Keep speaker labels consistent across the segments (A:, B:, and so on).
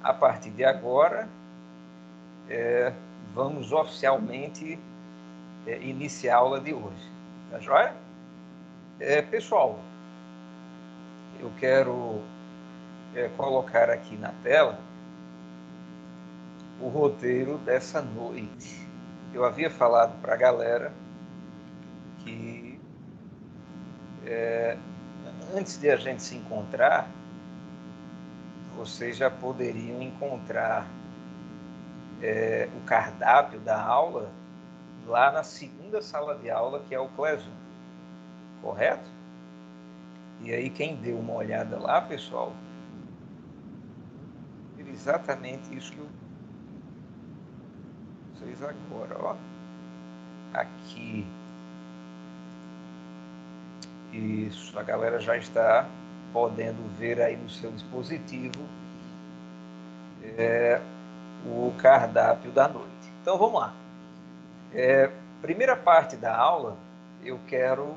A: a partir de agora, vamos oficialmente iniciar a aula de hoje. Tá joia? Pessoal, eu quero colocar aqui na tela o roteiro dessa noite. Eu havia falado para a galera que antes de a gente se encontrar, vocês já poderiam encontrar o cardápio da aula lá na segunda sala de aula, que é o Classroom, correto? E aí quem deu uma olhada lá, pessoal, exatamente isso que eu vocês agora, ó, aqui. Isso, a galera já está podendo ver aí no seu dispositivo o cardápio da noite. Então vamos lá. Primeira parte da aula, eu quero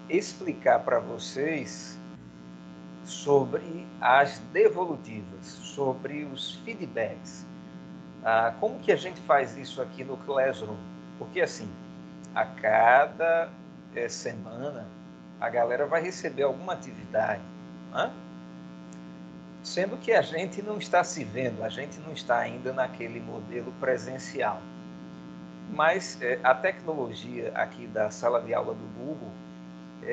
A: explicar para vocês sobre as devolutivas, sobre os feedbacks. Como que a gente faz isso aqui no Classroom? Porque assim, a cada semana, a galera vai receber alguma atividade, né? Sendo que a gente não está se vendo, a gente não está ainda naquele modelo presencial. Mas a tecnologia aqui da sala de aula do Google,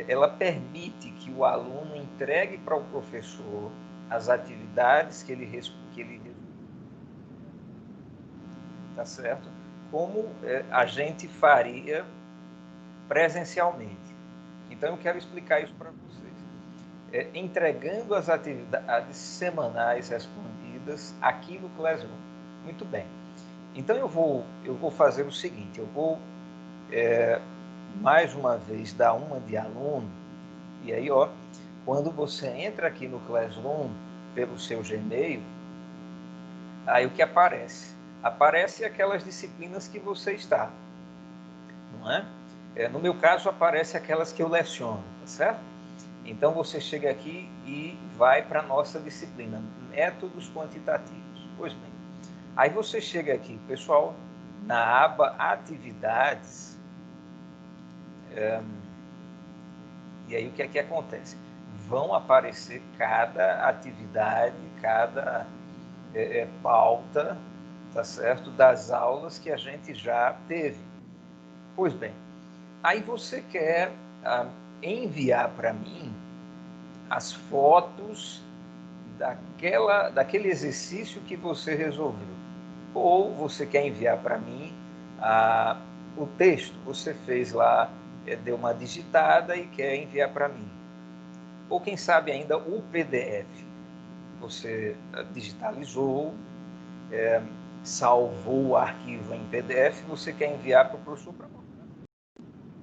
A: ela permite que o aluno entregue para o professor as atividades que ele tá certo? Como a gente faria presencialmente. Então eu quero explicar isso para vocês. Entregando as atividades semanais respondidas aqui no Classroom. Muito bem. Então eu vou fazer o seguinte, eu vou mais uma vez dar uma de aluno, e aí ó, quando você entra aqui no Classroom pelo seu Gmail, aí o que aparece? Aparece aquelas disciplinas que você está, não é? No meu caso, aparece aquelas que eu leciono, tá certo? Então, você chega aqui e vai para a nossa disciplina, métodos quantitativos. Pois bem, aí você chega aqui, pessoal, na aba atividades, e aí o que é que acontece? Vão aparecer cada atividade, cada pauta, tá certo? Das aulas que a gente já teve. Pois bem, aí você quer enviar para mim as fotos daquele exercício que você resolveu. Ou você quer enviar para mim o texto, você fez lá, deu uma digitada e quer enviar para mim. Ou quem sabe ainda o PDF. Você digitalizou, salvou o arquivo em PDF, você quer enviar para o professor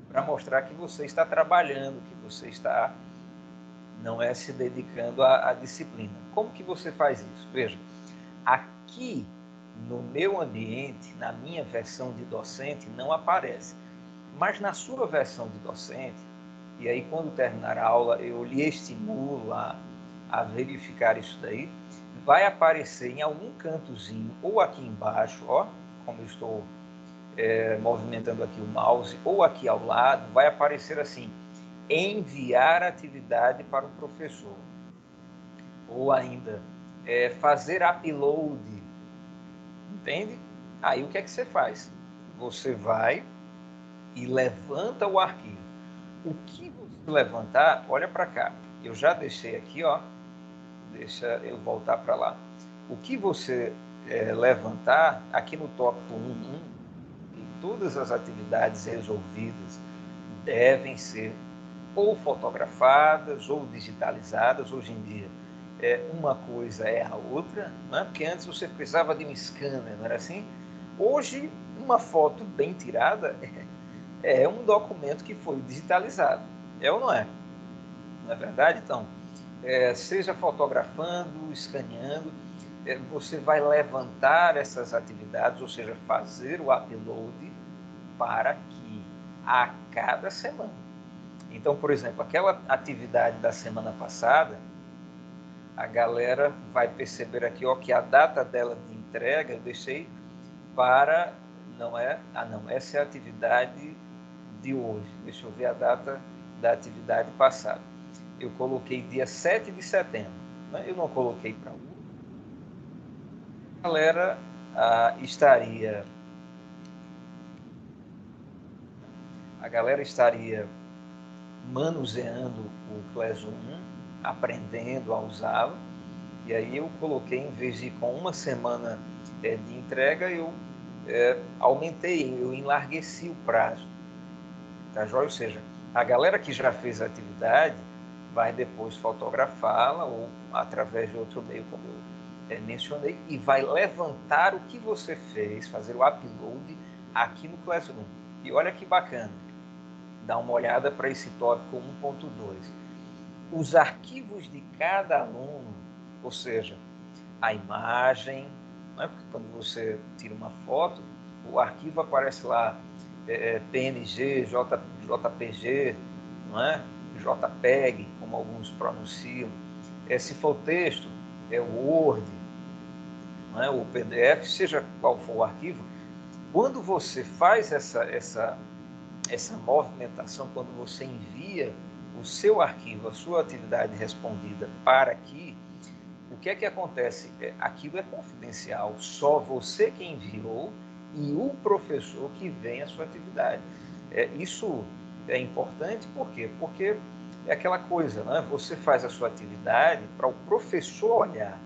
A: para mostrar que você está trabalhando, que você está não se dedicando à disciplina. Como que você faz isso? Veja, aqui no meu ambiente, na minha versão de docente, não aparece. Mas na sua versão de docente, e aí quando terminar a aula eu lhe estimulo a verificar isso daí, vai aparecer em algum cantozinho, ou aqui embaixo, ó, como eu estou movimentando aqui o mouse, ou aqui ao lado, vai aparecer assim, enviar atividade para o professor. Ou ainda, fazer upload. Entende? Aí o que é que você faz? Você vai e levanta o arquivo. O que você levantar, olha para cá. Eu já deixei aqui, ó. Deixa eu voltar para lá. O que você levantar, aqui no tópico 1.1, todas as atividades resolvidas devem ser ou fotografadas ou digitalizadas. Hoje em dia, uma coisa é a outra, né? Porque antes você precisava de um scanner, não era assim? Hoje, uma foto bem tirada é um documento que foi digitalizado. É ou não é? Não é verdade? Então, seja fotografando, escaneando, você vai levantar essas atividades, ou seja, fazer o upload para que a cada semana. Então, por exemplo, aquela atividade da semana passada, a galera vai perceber aqui, ó, que a data dela de entrega eu deixei para, não é, não, essa é a atividade de hoje. Deixa eu ver a data da atividade passada. Eu coloquei dia 7 de setembro, né? Eu não coloquei para hoje. A galera estaria manuseando o Classroom, aprendendo a usá-lo, e aí eu coloquei, em vez de ir com uma semana de entrega, eu aumentei, eu enlargueci o prazo, tá joia? Ou seja, a galera que já fez a atividade vai depois fotografá-la ou através de outro meio, como eu mencionei, e vai levantar o que você fez, fazer o upload aqui no Classroom. E olha que bacana, dá uma olhada para esse tópico 1.2. Os arquivos de cada aluno, ou seja, a imagem, não é? Porque quando você tira uma foto, o arquivo aparece lá, PNG, JPG, não é? JPEG, como alguns pronunciam. Se for texto, é o Word, não é? O PDF, seja qual for o arquivo. Quando você faz essa movimentação, quando você envia o seu arquivo, a sua atividade respondida para aqui, o que é que acontece? Aquilo é confidencial, só você que enviou e o professor que vem a sua atividade. Isso é importante, por quê? Porque é aquela coisa, né? Você faz a sua atividade para o professor olhar.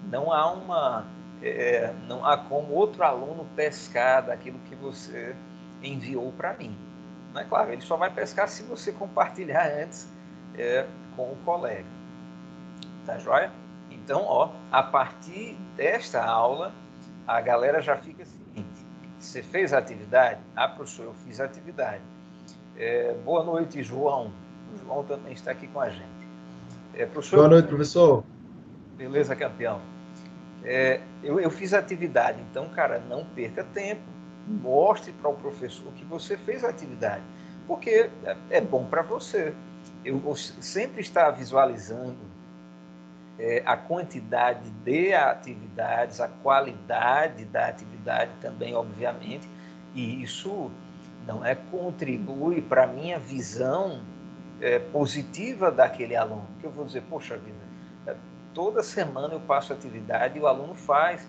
A: Não há como outro aluno pescar daquilo que você enviou para mim. Não é claro, ele só vai pescar se você compartilhar antes com o colega. Tá joia? Então, ó, a partir desta aula, a galera já fica seguinte: você fez a atividade? Professor, eu fiz a atividade. Boa noite, João. O João também está aqui com a gente. Professor,
B: Boa noite, professor.
A: beleza, campeão. Eu fiz a atividade, então, cara, não perca tempo. Mostre para o professor que você fez a atividade, porque é bom para você. Eu sempre estar visualizando a quantidade de atividades, a qualidade da atividade também, obviamente, e isso não contribui para a minha visão positiva daquele aluno, que eu vou dizer, poxa vida, toda semana eu passo atividade e o aluno faz,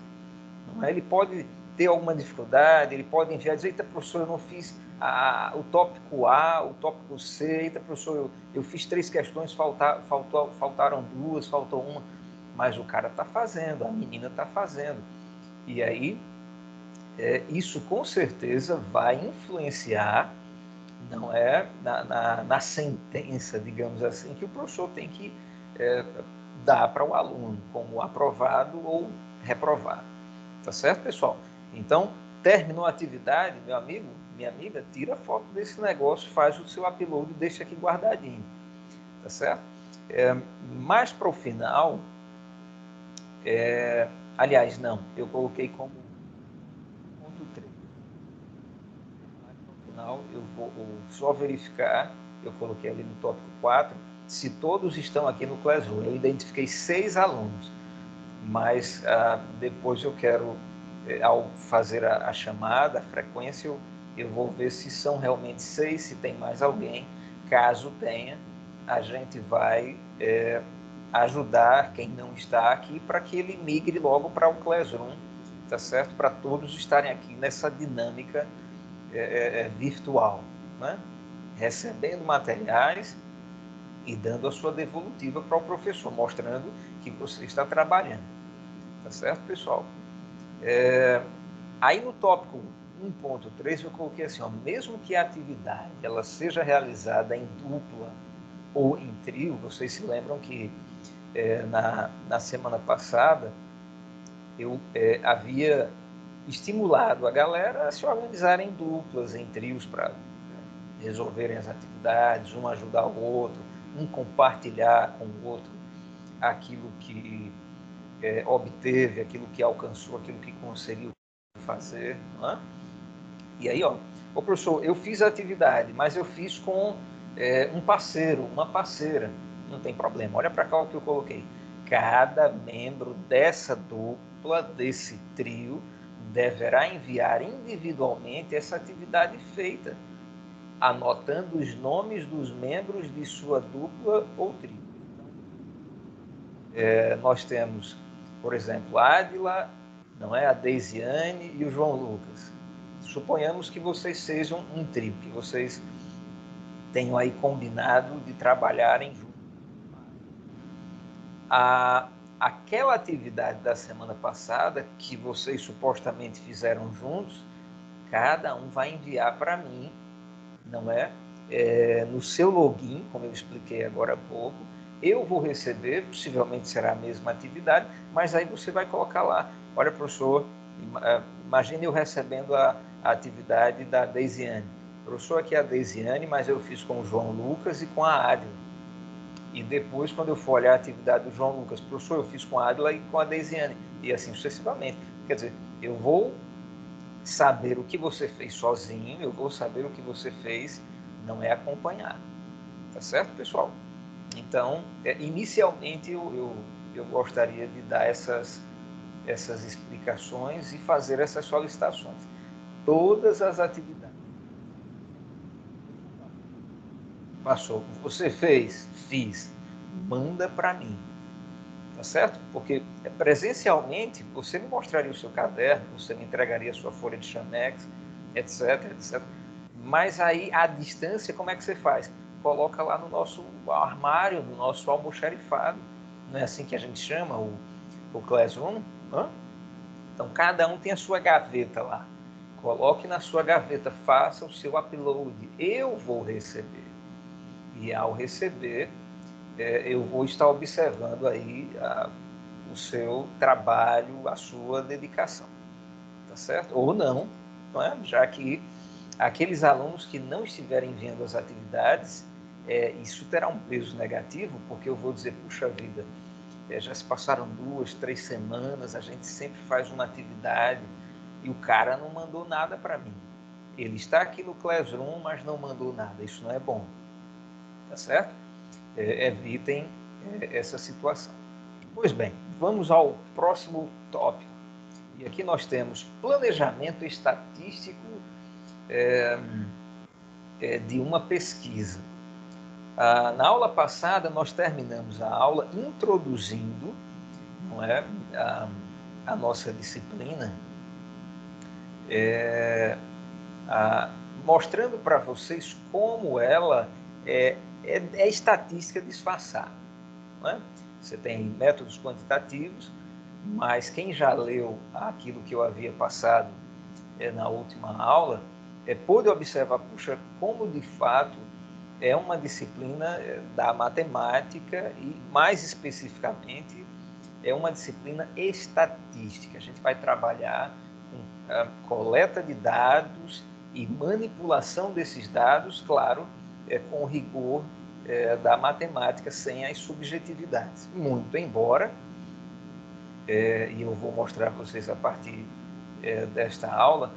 A: não é? Ele pode ter alguma dificuldade, ele pode enviar, dizer, eita, professor, eu não fiz o tópico A, o tópico C, eita, professor, eu fiz 3 questões, faltaram 2, faltou uma, mas o cara está fazendo, a menina está fazendo. E aí, isso com certeza vai influenciar, não é, na sentença, digamos assim, que o professor tem que dar para o aluno, como aprovado ou reprovado. Tá certo, pessoal? Então, terminou a atividade, meu amigo, minha amiga, tira foto desse negócio, faz o seu upload e deixa aqui guardadinho. Tá certo? Mais para o final, aliás, não, eu coloquei como ponto 3. Mais para o final, eu vou só verificar, eu coloquei ali no tópico 4, se todos estão aqui no Classroom. Eu identifiquei 6 alunos, mas depois eu quero, ao fazer a chamada, a frequência, eu vou ver se são realmente 6, se tem mais alguém. Caso tenha, a gente vai ajudar quem não está aqui para que ele migre logo para o Classroom, tá certo? Para todos estarem aqui nessa dinâmica virtual, né? Recebendo materiais e dando a sua devolutiva para o professor, mostrando que você está trabalhando. Tá certo, pessoal? Aí no tópico 1.3 eu coloquei assim, ó, mesmo que a atividade ela seja realizada em dupla ou em trio, vocês se lembram que na semana passada eu havia estimulado a galera a se organizarem em duplas, em trios, para resolverem as atividades, um ajudar o outro, um compartilhar com o outro aquilo que obteve, aquilo que alcançou, aquilo que conseguiu fazer. Não é? E aí, ó, professor, eu fiz a atividade, mas eu fiz com um parceiro, uma parceira. Não tem problema. Olha para cá o que eu coloquei. cada membro dessa dupla, desse trio, deverá enviar individualmente essa atividade feita, anotando os nomes dos membros de sua dupla ou trio. Nós temos, por exemplo, a Adila, não é? A Deisiane e o João Lucas. Suponhamos que vocês sejam um trio, que vocês tenham aí combinado de trabalharem juntos. Aquela atividade da semana passada, que vocês supostamente fizeram juntos, cada um vai enviar para mim, não é? No seu login, como eu expliquei agora há pouco, eu vou receber, possivelmente será a mesma atividade, mas aí você vai colocar lá, olha, professor, imagine eu recebendo a atividade da Deisiane. Professor, aqui é a Deisiane, mas eu fiz com o João Lucas e com a Adila. E depois, quando eu for olhar a atividade do João Lucas, professor, eu fiz com a Adila e com a Deisiane, e assim sucessivamente. Quer dizer, eu vou saber o que você fez sozinho, eu vou saber o que você fez, não é acompanhado. Tá certo, pessoal? Então, inicialmente, eu gostaria de dar essas explicações e fazer essas solicitações. Todas as atividades. Passou. Você fez? Fiz. Manda para mim. Tá certo? Porque presencialmente você me mostraria o seu caderno, você me entregaria a sua folha de chamex, etc, etc. Mas aí, à distância, como é que você faz? Coloca lá no nosso armário, no nosso almoxarifado. Não é assim que a gente chama o Classroom? Hã? Então, cada um tem a sua gaveta lá. Coloque na sua gaveta, faça o seu upload. Eu vou receber. E ao receber, eu vou estar observando aí o seu trabalho, a sua dedicação. Tá certo? Ou não, não é? Já que aqueles alunos que não estiverem enviando as atividades, isso terá um peso negativo, porque eu vou dizer, puxa vida, já se passaram 2, 3 semanas, a gente sempre faz uma atividade e o cara não mandou nada para mim. Ele está aqui no Classroom, mas não mandou nada. Isso não é bom. Tá certo? Evitem essa situação. Pois bem, vamos ao próximo tópico. E aqui nós temos planejamento estatístico de uma pesquisa. Na aula passada, nós terminamos a aula introduzindo, não é, a nossa disciplina, mostrando para vocês como ela é estatística disfarçada. Não é? Você tem métodos quantitativos, mas quem já leu aquilo que eu havia passado na última aula, pôde observar, puxa, como de fato é uma disciplina da matemática e, mais especificamente, é uma disciplina estatística. A gente vai trabalhar com a coleta de dados e manipulação desses dados, claro, com o rigor da matemática, sem as subjetividades. Muito embora, e eu vou mostrar para vocês a partir desta aula,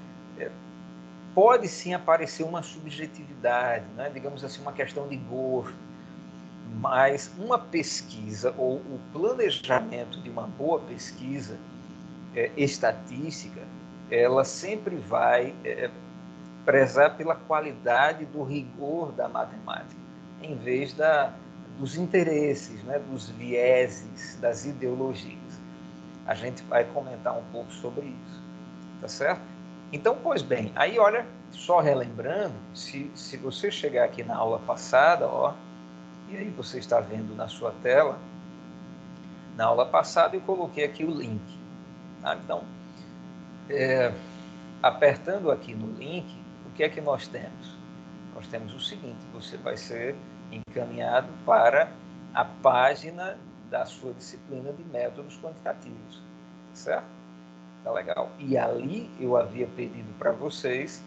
A: pode sim aparecer uma subjetividade, né? Digamos assim, uma questão de gosto, mas uma pesquisa ou o planejamento de uma boa pesquisa estatística, ela sempre vai prezar pela qualidade do rigor da matemática, em vez dos interesses, né? Dos vieses, das ideologias. A gente vai comentar um pouco sobre isso, tá certo? Então, pois bem, aí olha, só relembrando, se você chegar aqui na aula passada, ó, e aí você está vendo na sua tela, na aula passada eu coloquei aqui o link. Tá? Então, apertando aqui no link, o que é que nós temos? Nós temos o seguinte, você vai ser encaminhado para a página da sua disciplina de métodos quantitativos, certo? Tá legal. E ali eu havia pedido para vocês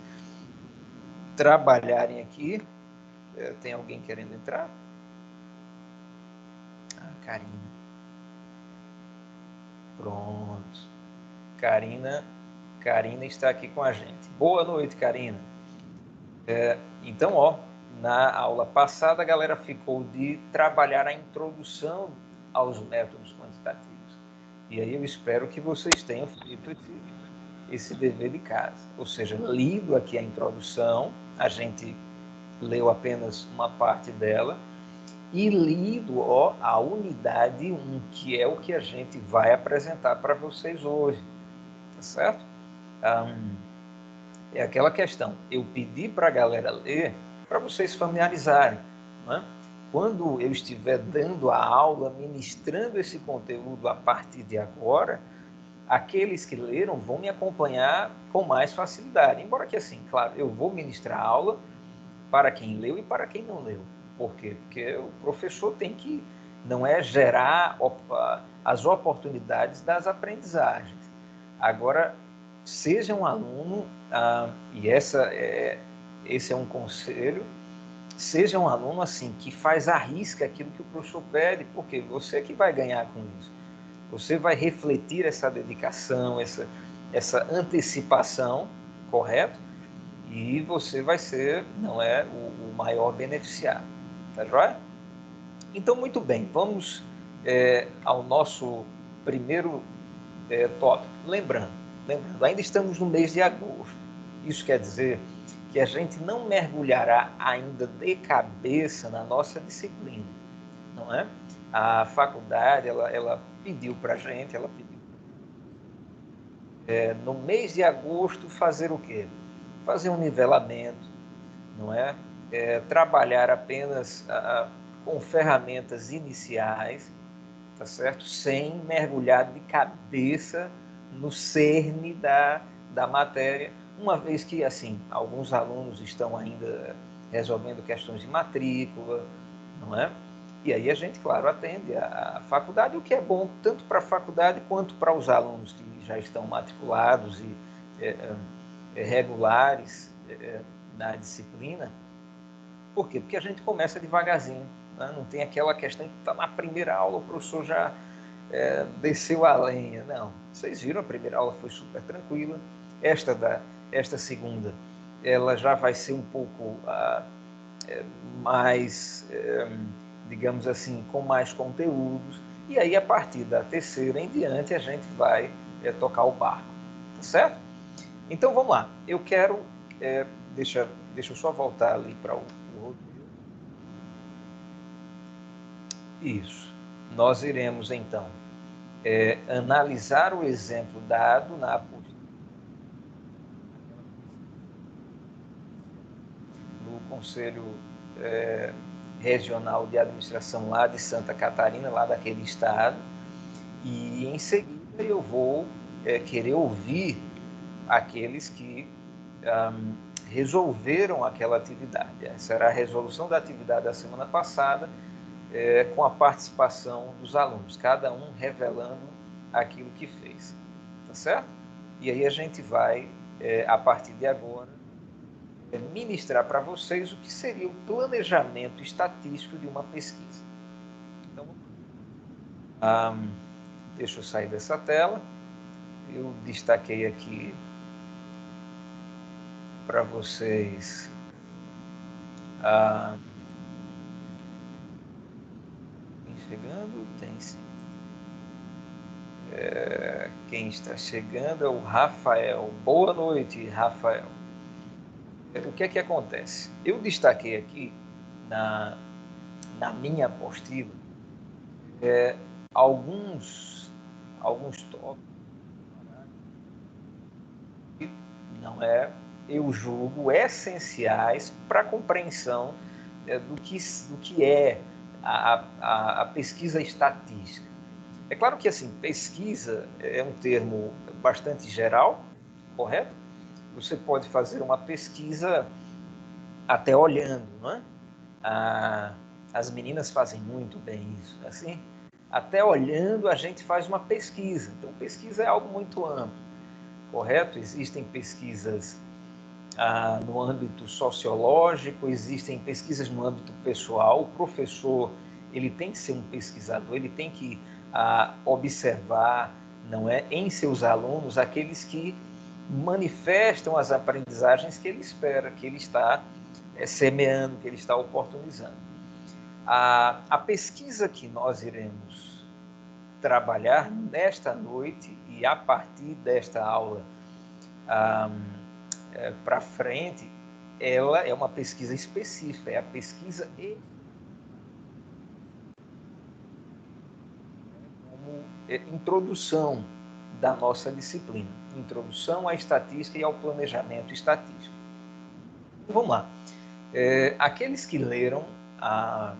A: trabalharem aqui. Tem alguém querendo entrar? Karina. Pronto. Karina está aqui com a gente. Boa noite, Karina. Então, ó, na aula passada a galera ficou de trabalhar a introdução aos métodos quantitativos. E aí eu espero que vocês tenham feito esse dever de casa, ou seja, lido aqui a introdução, a gente leu apenas uma parte dela, e lido a unidade 1, que é o que a gente vai apresentar para vocês hoje, tá certo? É aquela questão, eu pedi para a galera ler para vocês familiarizarem, né? Quando eu estiver dando a aula, ministrando esse conteúdo a partir de agora, aqueles que leram vão me acompanhar com mais facilidade. Embora que, assim, claro, eu vou ministrar a aula para quem leu e para quem não leu. Por quê? Porque o professor tem que, não é gerar as oportunidades das aprendizagens. Agora, seja um aluno, e esse é um conselho, seja um aluno assim, que faz à risca aquilo que o professor pede, porque você que vai ganhar com isso. Você vai refletir essa dedicação, essa antecipação, correto? E você vai ser, não é, o maior beneficiário. Tá joia? Então, muito bem, vamos ao nosso primeiro tópico. Lembrando, ainda estamos no mês de agosto. Isso quer dizer que a gente não mergulhará ainda de cabeça na nossa disciplina, não é? A faculdade, ela pediu para a gente, no mês de agosto, fazer o quê? Fazer um nivelamento, não é? Trabalhar apenas com ferramentas iniciais, tá certo? Sem mergulhar de cabeça no cerne da matéria, uma vez que, assim, alguns alunos estão ainda resolvendo questões de matrícula, não é? E aí a gente, claro, atende a faculdade, o que é bom tanto para a faculdade quanto para os alunos que já estão matriculados e regulares na disciplina. Por quê? Porque a gente começa devagarzinho, né? Não tem aquela questão que está na primeira aula, o professor já desceu a lenha. Não, vocês viram, a primeira aula foi super tranquila. Esta segunda, ela já vai ser um pouco mais, digamos assim, com mais conteúdos. E aí, a partir da terceira em diante, a gente vai tocar o barco. Tá certo? Então, vamos lá. Eu quero... deixa eu só voltar ali para o roteiro. Isso. Nós iremos, então, analisar o exemplo dado na apostila no Conselho Regional de Administração lá de Santa Catarina, lá daquele estado, e em seguida eu vou querer ouvir aqueles que resolveram aquela atividade. Essa era a resolução da atividade da semana passada, com a participação dos alunos, cada um revelando aquilo que fez, tá certo? E aí a gente vai, a partir de agora, ministrar para vocês o que seria o planejamento estatístico de uma pesquisa. Então, deixa eu sair dessa tela. Eu destaquei aqui para vocês chegando? Tem sim. Quem está chegando é o Rafael. Boa noite, Rafael. O que é que acontece? Eu destaquei aqui na minha apostila alguns tópicos que não eu julgo essenciais para a compreensão do que é a pesquisa estatística. É claro que, assim, pesquisa é um termo bastante geral, correto? Você pode fazer uma pesquisa até olhando, não é? As meninas fazem muito bem isso, assim. Até olhando a gente faz uma pesquisa. Então, pesquisa é algo muito amplo, correto? Existem pesquisas no âmbito sociológico, existem pesquisas no âmbito pessoal. O professor, ele tem que ser um pesquisador, ele tem que observar, não é, em seus alunos aqueles que manifestam as aprendizagens que ele espera, que ele está semeando, que ele está oportunizando. A pesquisa que nós iremos trabalhar nesta noite e a partir desta aula para frente, ela é uma pesquisa específica, é a pesquisa como introdução da nossa disciplina, introdução à estatística e ao planejamento estatístico. Vamos lá. Aqueles que leram a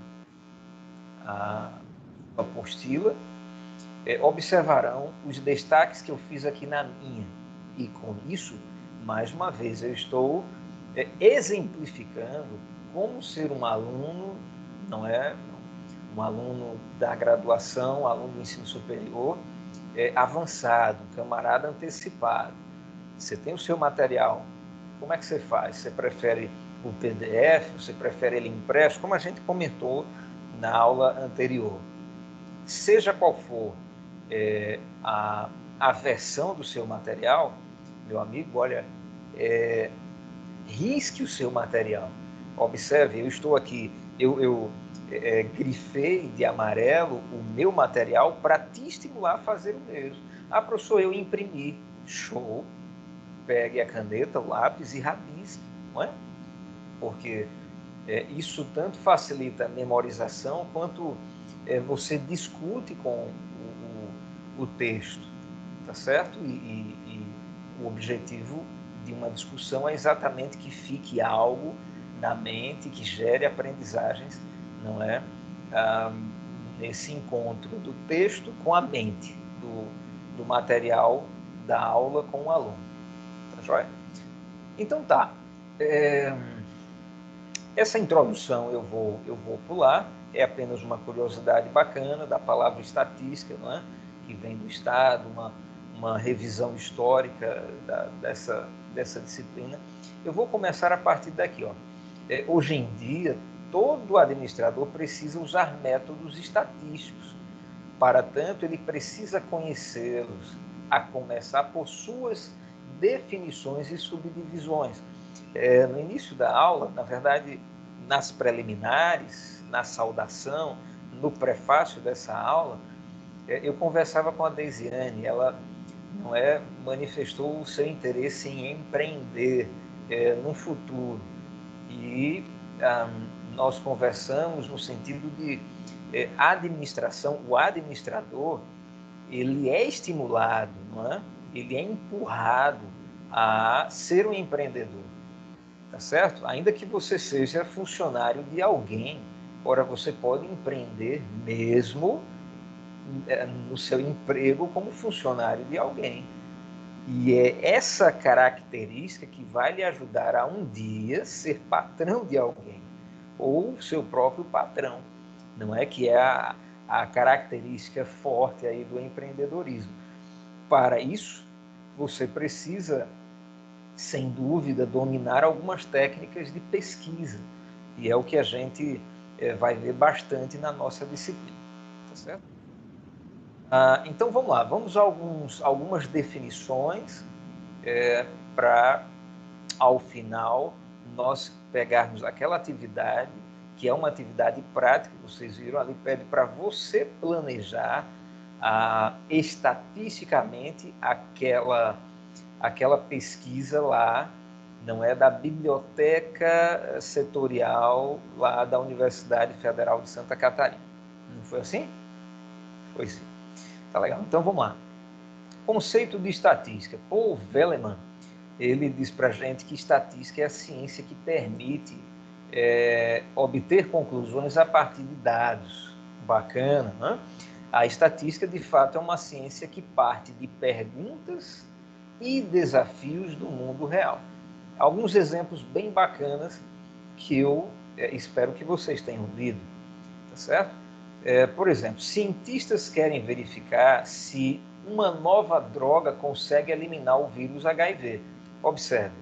A: apostila observarão os destaques que eu fiz aqui na minha. E com isso, mais uma vez, eu estou exemplificando como ser um aluno, não é? Um aluno da graduação, aluno do ensino superior, avançado, um camarada antecipado. Você tem o seu material, como é que você faz? Você prefere o PDF, você prefere ele impresso, como a gente comentou na aula anterior. Seja qual for a versão do seu material, meu amigo, olha, risque o seu material. Observe, eu estou aqui, eu grifei de amarelo o meu material para te estimular a fazer o mesmo. Ah, professor, eu imprimi. Show. Pegue a caneta, o lápis e rabisque, não é? Porque isso tanto facilita a memorização quanto você discute com o texto, tá certo? E o objetivo de uma discussão é exatamente que fique algo na mente, que gere aprendizagens, não é? Nesse encontro do texto com a mente, do material da aula com o aluno. Tá joia? Então tá. Essa introdução eu vou pular, é apenas uma curiosidade bacana da palavra estatística, não é? Que vem do Estado, uma revisão histórica dessa disciplina. Eu vou começar a partir daqui. Ó. Hoje em dia, todo administrador precisa usar métodos estatísticos. Para tanto, ele precisa conhecê-los, a começar por suas definições e subdivisões. No início da aula, na verdade, nas preliminares, na saudação, no prefácio dessa aula, eu conversava com a Deisiane, ela manifestou o seu interesse em empreender no futuro. E nós conversamos no sentido de administração, o administrador, ele é estimulado, não é? Ele é empurrado a ser um empreendedor, tá certo? Ainda que você seja funcionário de alguém, ora, você pode empreender mesmo no seu emprego como funcionário de alguém. E é essa característica que vai lhe ajudar a um dia ser patrão de alguém, ou seu próprio patrão, não é? Que é a característica forte aí do empreendedorismo. Para isso, você precisa, sem dúvida, dominar algumas técnicas de pesquisa, e é o que a gente vai ver bastante na nossa disciplina, tá certo? Então, vamos lá, vamos a algumas definições para, ao final, nós pegarmos aquela atividade, que é uma atividade prática, vocês viram ali, pede para você planejar estatisticamente aquela pesquisa lá, não é, da biblioteca setorial lá da Universidade Federal de Santa Catarina. Não foi assim? Foi sim. Tá legal. Então, vamos lá. Conceito de estatística. Paul Velleman, ele diz para a gente que estatística é a ciência que permite obter conclusões a partir de dados. Bacana, né? A estatística, de fato, é uma ciência que parte de perguntas e desafios do mundo real. Alguns exemplos bem bacanas que eu espero que vocês tenham ouvido, tá certo? Por exemplo, cientistas querem verificar se uma nova droga consegue eliminar o vírus HIV. Observe,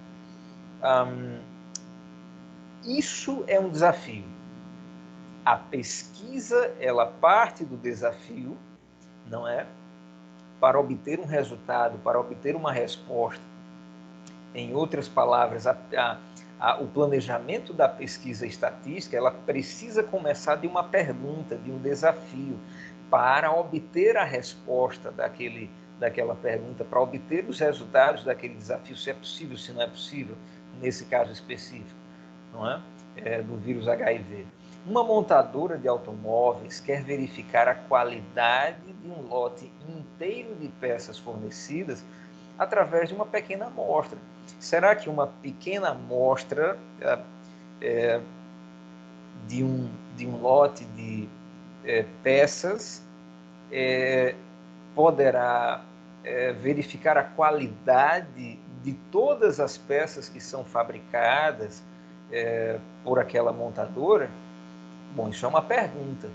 A: isso é um desafio. A pesquisa, ela parte do desafio, não é? Para obter um resultado, para obter uma resposta. Em outras palavras, o planejamento da pesquisa estatística, ela precisa começar de uma pergunta, de um desafio. para obter a resposta daquela pergunta, para obter os resultados daquele desafio, se é possível, se não é possível, nesse caso específico, não é? Do vírus HIV. Uma montadora de automóveis quer verificar a qualidade de um lote inteiro de peças fornecidas através de uma pequena amostra. Será que uma pequena amostra de um lote de peças poderá verificar a qualidade de todas as peças que são fabricadas por aquela montadora? Bom, isso é uma pergunta.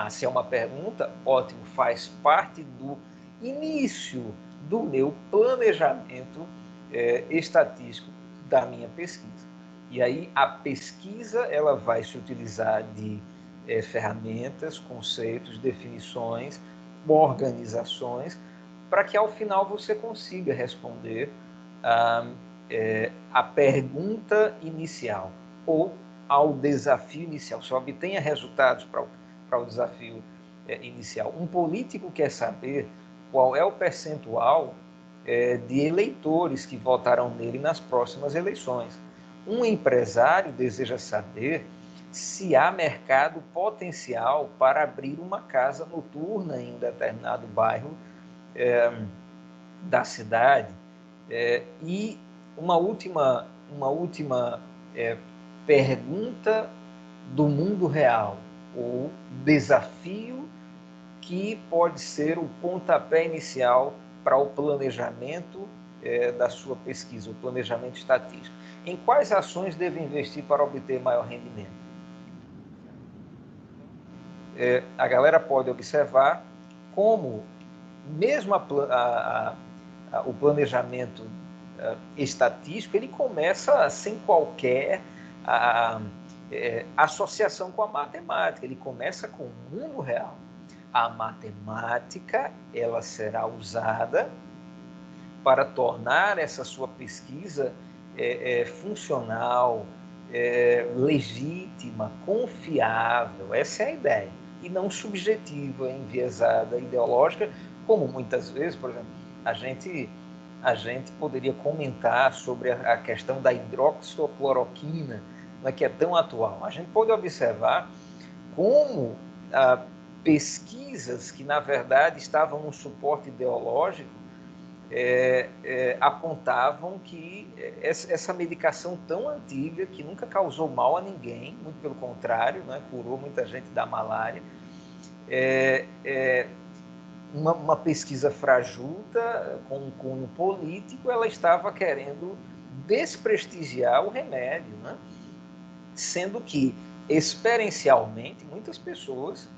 A: Se é uma pergunta, ótimo, faz parte do início do meu planejamento estatístico da minha pesquisa. E aí a pesquisa ela vai se utilizar de ferramentas, conceitos, definições, organizações, para que ao final você consiga responder a pergunta inicial ou ao desafio inicial. Você obtenha resultados para o desafio inicial. Um político quer saber qual é o percentual de eleitores que votarão nele nas próximas eleições. Um empresário deseja saber se há mercado potencial para abrir uma casa noturna em um determinado bairro da cidade. E uma última pergunta do mundo real, ou desafio que pode ser o pontapé inicial para o planejamento da sua pesquisa, o planejamento estatístico. Em quais ações deve investir para obter maior rendimento? A galera pode observar como, mesmo o planejamento estatístico, ele começa sem qualquer associação com a matemática, ele começa com o mundo real. A matemática ela será usada para tornar essa sua pesquisa funcional, legítima, confiável. Essa é a ideia. E não subjetiva, enviesada, ideológica, como muitas vezes, por exemplo, a gente poderia comentar sobre a questão da hidroxicloroquina, que é tão atual. A gente pode observar como pesquisas que, na verdade, estavam no suporte ideológico apontavam que essa medicação tão antiga, que nunca causou mal a ninguém, muito pelo contrário, né, curou muita gente da malária, uma pesquisa frajuta, com um cunho político, ela estava querendo desprestigiar o remédio, né? Sendo que, experiencialmente, muitas pessoas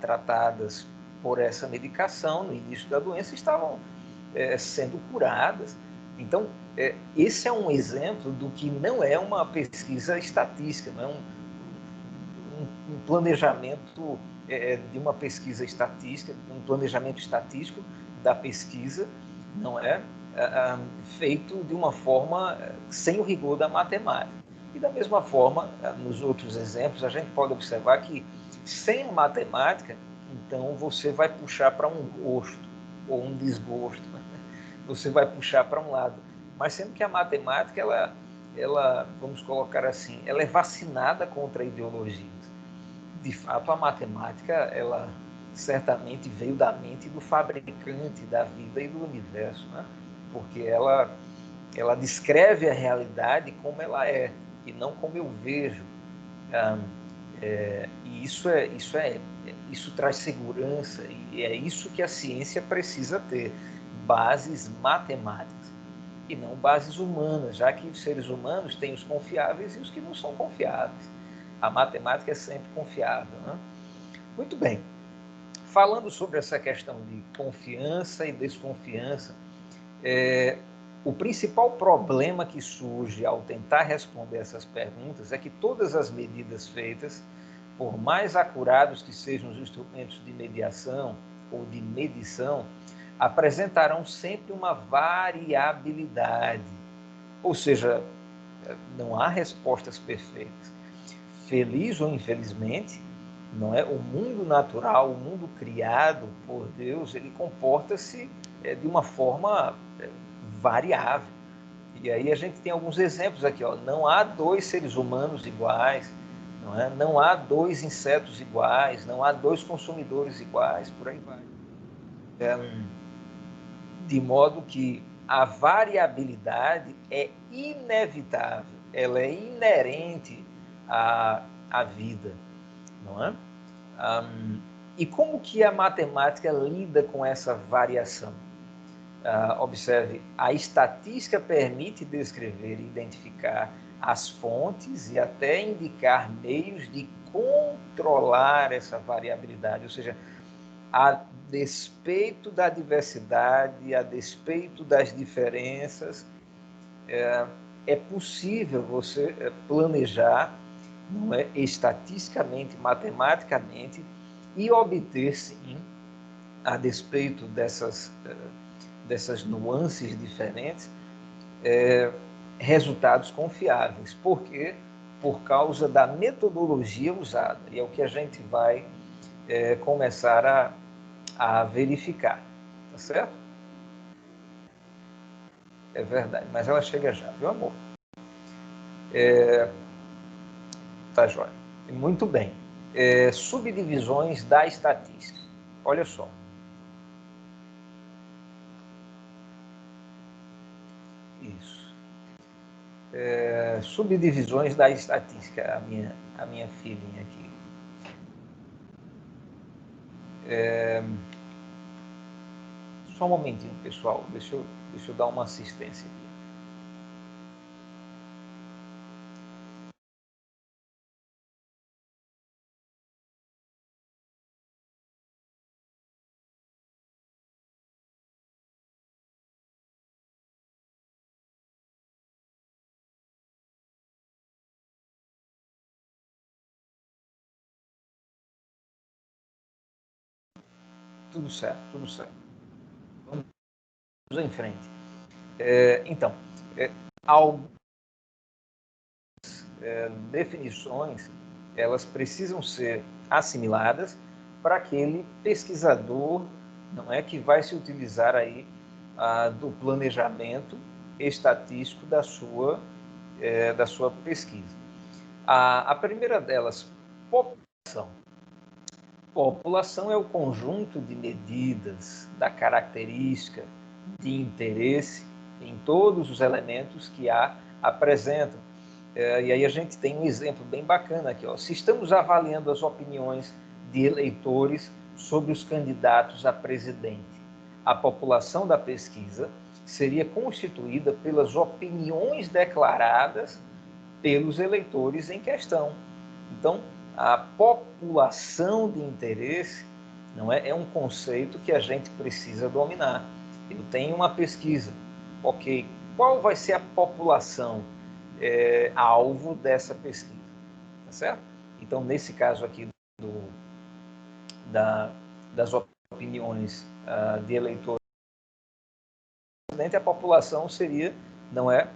A: tratadas por essa medicação no início da doença estavam sendo curadas. Então, esse é um exemplo do que não é uma pesquisa estatística, não é um planejamento de uma pesquisa estatística, um planejamento estatístico da pesquisa, não é feito de uma forma sem o rigor da matemática. E da mesma forma, nos outros exemplos, a gente pode observar que sem a matemática, então você vai puxar para um gosto ou um desgosto, né? Você vai puxar para um lado. Mas sendo que a matemática, ela, vamos colocar assim, ela é vacinada contra ideologias. De fato, a matemática, ela certamente veio da mente do fabricante da vida e do universo, né? Porque ela descreve a realidade como ela é, e não como eu vejo. E isso traz segurança, e é isso que a ciência precisa ter, bases matemáticas, e não bases humanas, já que os seres humanos têm os confiáveis e os que não são confiáveis. A matemática é sempre confiável, né? Muito bem. Falando sobre essa questão de confiança e desconfiança, o principal problema que surge ao tentar responder essas perguntas é que todas as medidas feitas, por mais acurados que sejam os instrumentos de mediação ou de medição, apresentarão sempre uma variabilidade. Ou seja, não há respostas perfeitas. Feliz ou infelizmente, não é? O mundo natural, o mundo criado por Deus, ele comporta-se de uma forma variável. E aí a gente tem alguns exemplos aqui, ó. Não há dois seres humanos iguais, não é? Não há dois insetos iguais, não há dois consumidores iguais, por aí vai. De modo que a variabilidade é inevitável, ela é inerente à vida, não é? E como que a matemática lida com essa variação? Observe, a estatística permite descrever e identificar as fontes e até indicar meios de controlar essa variabilidade, ou seja, a despeito da diversidade, a despeito das diferenças, é possível você planejar, não é, estatisticamente, matematicamente, e obter, sim, a despeito dessas nuances diferentes, resultados confiáveis. Por quê? Por causa da metodologia usada. E é o que a gente vai começar a verificar. Tá certo? É verdade. Mas ela chega já, viu, amor? Tá, joia. Muito bem. Subdivisões da estatística. Olha só. Isso. Subdivisões da estatística, a minha filhinha aqui. Só um momentinho, pessoal. Deixa eu dar uma assistência aqui. Tudo certo, tudo certo. Vamos em frente. Então, algumas definições, elas precisam ser assimiladas para aquele pesquisador, não é, que vai se utilizar aí do planejamento estatístico da sua pesquisa. A primeira delas, população. População é o conjunto de medidas da característica de interesse em todos os elementos que a apresentam. E aí a gente tem um exemplo bem bacana aqui, ó. Se estamos avaliando as opiniões de eleitores sobre os candidatos a presidente, a população da pesquisa seria constituída pelas opiniões declaradas pelos eleitores em questão. Então, a população de interesse não é um conceito que a gente precisa dominar. Eu tenho uma pesquisa, ok, qual vai ser a população alvo dessa pesquisa, tá certo? Então, nesse caso aqui das opiniões de eleitores, a população seria, não é,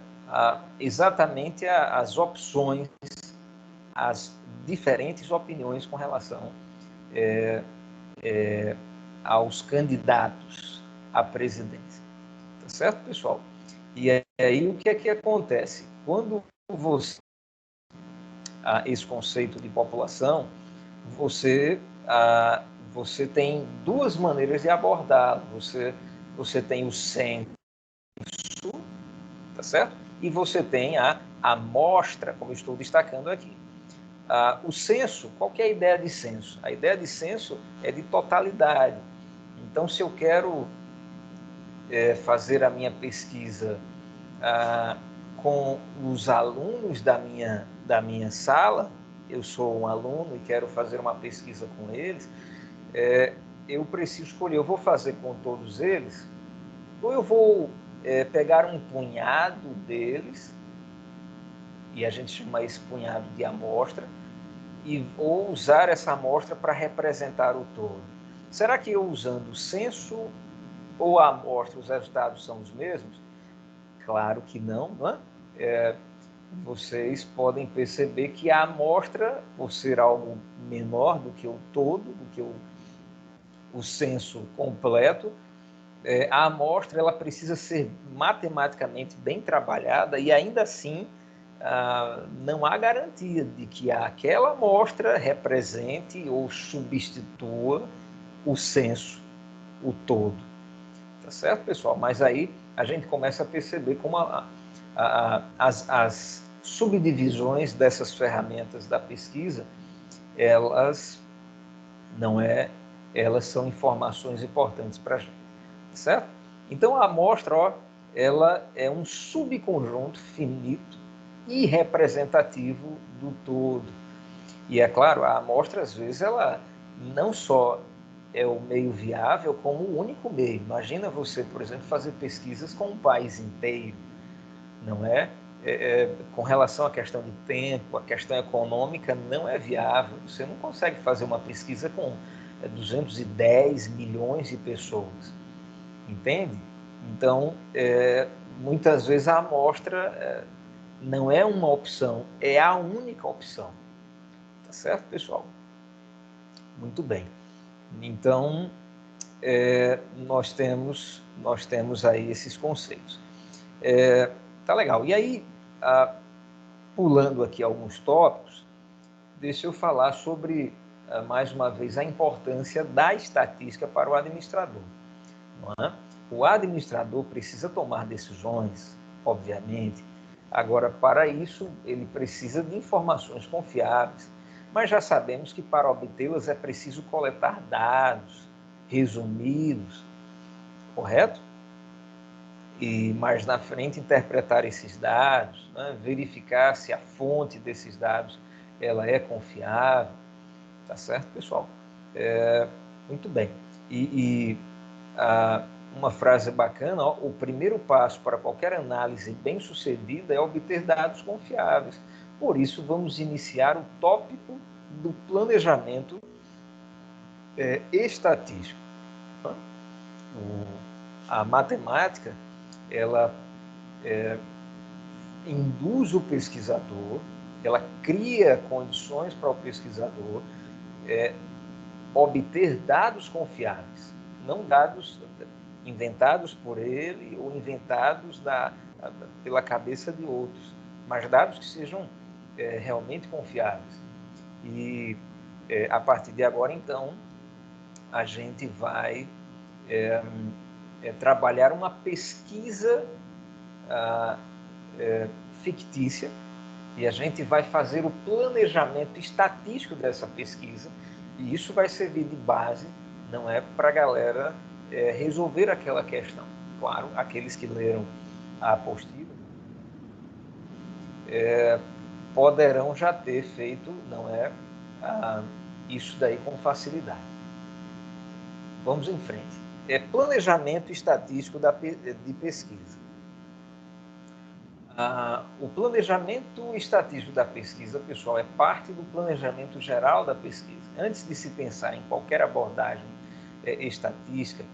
A: exatamente as opções, as diferentes opiniões com relação aos candidatos à presidência. Tá certo, pessoal? E aí o que é que acontece? Quando você esse conceito de população, você tem duas maneiras de abordá-lo. Você tem o censo, tá certo? E você tem a amostra, como eu estou destacando aqui. O censo, qual que é a ideia de censo? A ideia de censo é de totalidade. Então, se eu quero fazer a minha pesquisa com os alunos da minha sala, eu sou um aluno e quero fazer uma pesquisa com eles, eu preciso escolher, eu vou fazer com todos eles, ou eu vou pegar um punhado deles, e a gente chama esse punhado de amostra, ou usar essa amostra para representar o todo. Será que eu usando o censo ou a amostra, os resultados são os mesmos? Claro que não, não é? vocês podem perceber que a amostra, por ser algo menor do que o todo, do que o censo completo, a amostra ela precisa ser matematicamente bem trabalhada e ainda assim não há garantia de que aquela amostra represente ou substitua o censo, o todo. Tá certo, pessoal? Mas aí a gente começa a perceber como as subdivisões dessas ferramentas da pesquisa, elas são informações importantes para a gente, tá certo? Então a amostra, ó, ela é um subconjunto finito e representativo do todo. E é claro, a amostra às vezes ela não só é o meio viável, como o único meio. Imagina você, por exemplo, fazer pesquisas com um país inteiro, não é? Com relação à questão de tempo, a questão econômica não é viável. Você não consegue fazer uma pesquisa com 210 milhões de pessoas, entende? Então, muitas vezes a amostra não é uma opção, é a única opção. Tá certo, pessoal? Muito bem. Então, nós temos aí esses conceitos. Tá legal. E aí, pulando aqui alguns tópicos, deixa eu falar sobre, mais uma vez, a importância da estatística para o administrador. Não é? O administrador precisa tomar decisões, obviamente. Agora, para isso, ele precisa de informações confiáveis. Mas já sabemos que para obtê-las é preciso coletar dados resumidos, correto? E mais na frente interpretar esses dados, né? Verificar se a fonte desses dados ela é confiável, tá certo, pessoal? Muito bem. Uma frase bacana, ó, o primeiro passo para qualquer análise bem-sucedida é obter dados confiáveis. Por isso, vamos iniciar o tópico do planejamento estatístico. A matemática, ela induz o pesquisador, ela cria condições para o pesquisador obter dados confiáveis, não dados inventados por ele ou inventados pela cabeça de outros, mas dados que sejam realmente confiáveis. E a partir de agora, então, a gente vai trabalhar uma pesquisa fictícia e a gente vai fazer o planejamento estatístico dessa pesquisa e isso vai servir de base, não é, para a galera resolver aquela questão. Claro, aqueles que leram a apostila poderão já ter feito, não é, isso daí com facilidade. Vamos em frente. Planejamento estatístico de pesquisa. O planejamento estatístico da pesquisa, pessoal, é parte do planejamento geral da pesquisa. Antes de se pensar em qualquer abordagem estatística,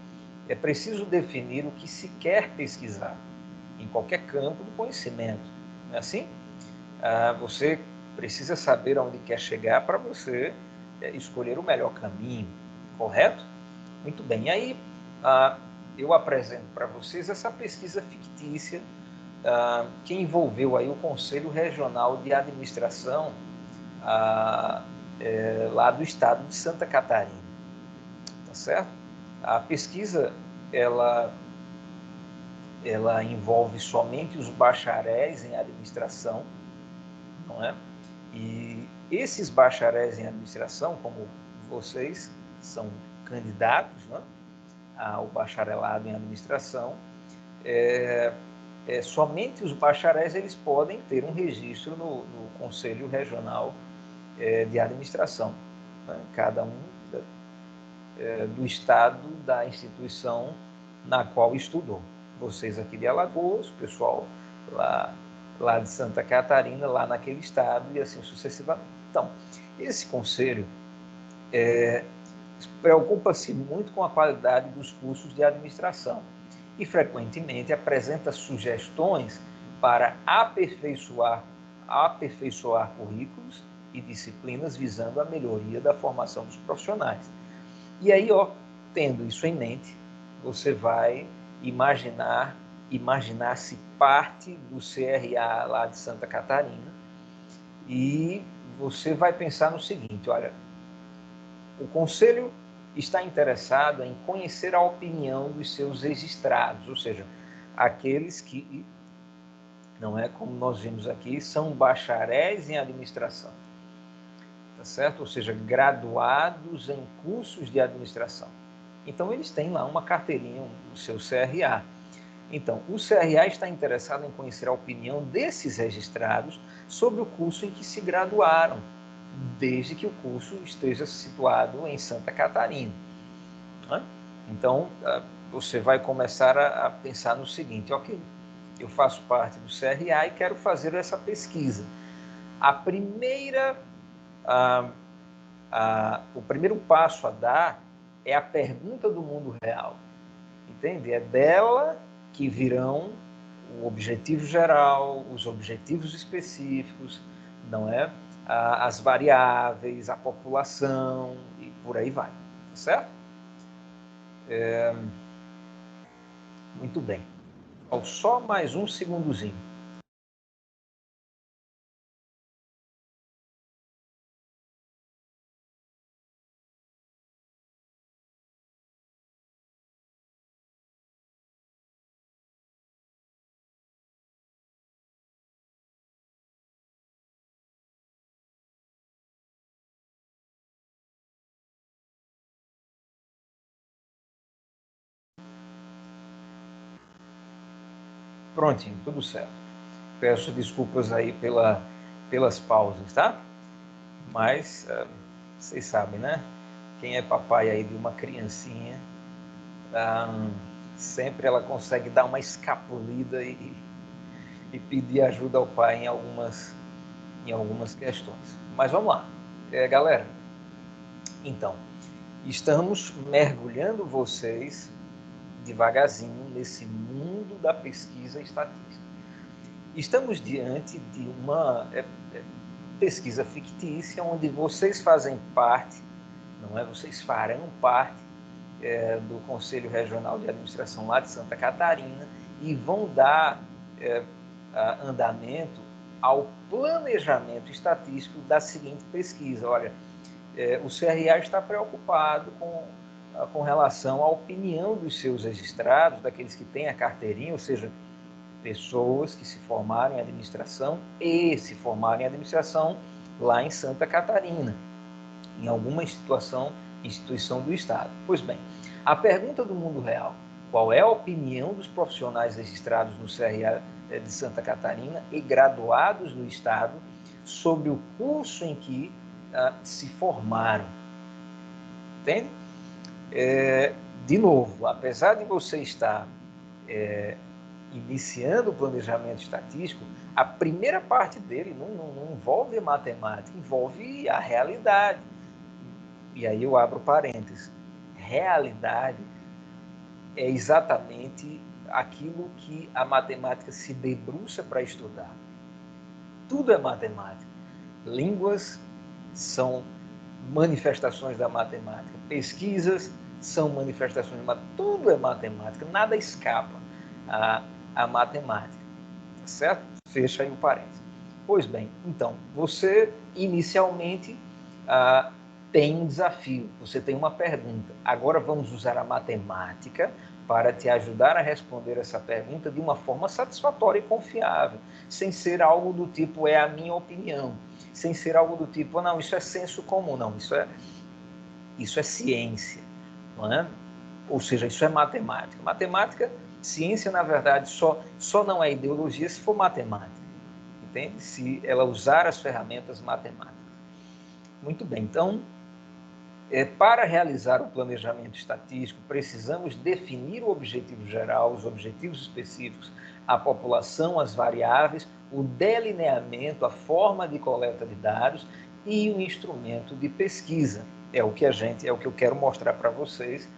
A: é preciso definir o que se quer pesquisar em qualquer campo do conhecimento. Não é assim? Você precisa saber aonde quer chegar para você escolher o melhor caminho, correto? Muito bem. E aí, eu apresento para vocês essa pesquisa fictícia que envolveu aí o Conselho Regional de Administração lá do estado de Santa Catarina, tá certo? A pesquisa, ela envolve somente os bacharéis em administração, não é? E esses bacharéis em administração, como vocês são candidatos, né, ao bacharelado em administração, somente os bacharéis eles podem ter um registro no Conselho Regional de Administração, né? Cada um do estado da instituição na qual estudou. Vocês aqui de Alagoas, o pessoal lá de Santa Catarina, lá naquele estado e assim sucessivamente. Então, esse conselho preocupa-se muito com a qualidade dos cursos de administração e frequentemente apresenta sugestões para aperfeiçoar aperfeiçoar currículos e disciplinas visando a melhoria da formação dos profissionais. E aí, tendo isso em mente, você vai imaginar-se parte do CRA lá de Santa Catarina e você vai pensar no seguinte, olha, o Conselho está interessado em conhecer a opinião dos seus registrados, ou seja, aqueles que, não é como nós vimos aqui, são bacharéis em administração, tá certo? Ou seja, graduados em cursos de administração. Então, eles têm lá uma carteirinha, o seu CRA. Então, o CRA está interessado em conhecer a opinião desses registrados sobre o curso em que se graduaram, desde que o curso esteja situado em Santa Catarina. Então, você vai começar a pensar no seguinte, ok, eu faço parte do CRA e quero fazer essa pesquisa. O primeiro passo a dar é a pergunta do mundo real, entende? É dela que virão o objetivo geral, os objetivos específicos, não é? As variáveis, a população e por aí vai, tá certo? Muito bem. Só mais um segundozinho. Prontinho, tudo certo. Peço desculpas aí pelas pausas, tá? Mas vocês sabem, né? Quem é papai aí de uma criancinha, sempre ela consegue dar uma escapulida e pedir ajuda ao pai em algumas questões. Mas vamos lá, galera. Então, estamos mergulhando vocês devagarzinho nesse mundo da pesquisa estatística. Estamos diante de uma pesquisa fictícia onde vocês fazem parte, não é? Vocês farão parte do Conselho Regional de Administração lá de Santa Catarina e vão dar andamento ao planejamento estatístico da seguinte pesquisa. Olha, o CRA está preocupado com relação à opinião dos seus registrados, daqueles que têm a carteirinha, ou seja, pessoas que se formaram em administração e se formaram em administração lá em Santa Catarina, em alguma instituição do Estado. Pois bem, a pergunta do mundo real, qual é a opinião dos profissionais registrados no CRA de Santa Catarina e graduados no Estado sobre o curso em que se formaram? Entende? De novo, apesar de você estar iniciando o planejamento estatístico, a primeira parte dele não envolve matemática, envolve a realidade. E aí eu abro parênteses. Realidade é exatamente aquilo que a matemática se debruça para estudar. Tudo é matemática. Línguas são manifestações da matemática. Pesquisas são manifestações de matemática. Tudo é matemática. Nada escapa a matemática. Tá certo? Fecha aí o parênteses. Pois bem, então, você inicialmente tem um desafio, você tem uma pergunta. Agora vamos usar a matemática para te ajudar a responder essa pergunta de uma forma satisfatória e confiável, sem ser algo do tipo, é a minha opinião, sem ser algo do tipo, não, isso é senso comum, não, isso é ciência, não é? Ou seja, isso é matemática. Matemática, ciência, na verdade, só não é ideologia se for matemática, entende? Se ela usar as ferramentas matemáticas. Muito bem, então, para realizar o planejamento estatístico, precisamos definir o objetivo geral, os objetivos específicos, a população, as variáveis, o delineamento, a forma de coleta de dados e o instrumento de pesquisa. É o que eu quero mostrar para vocês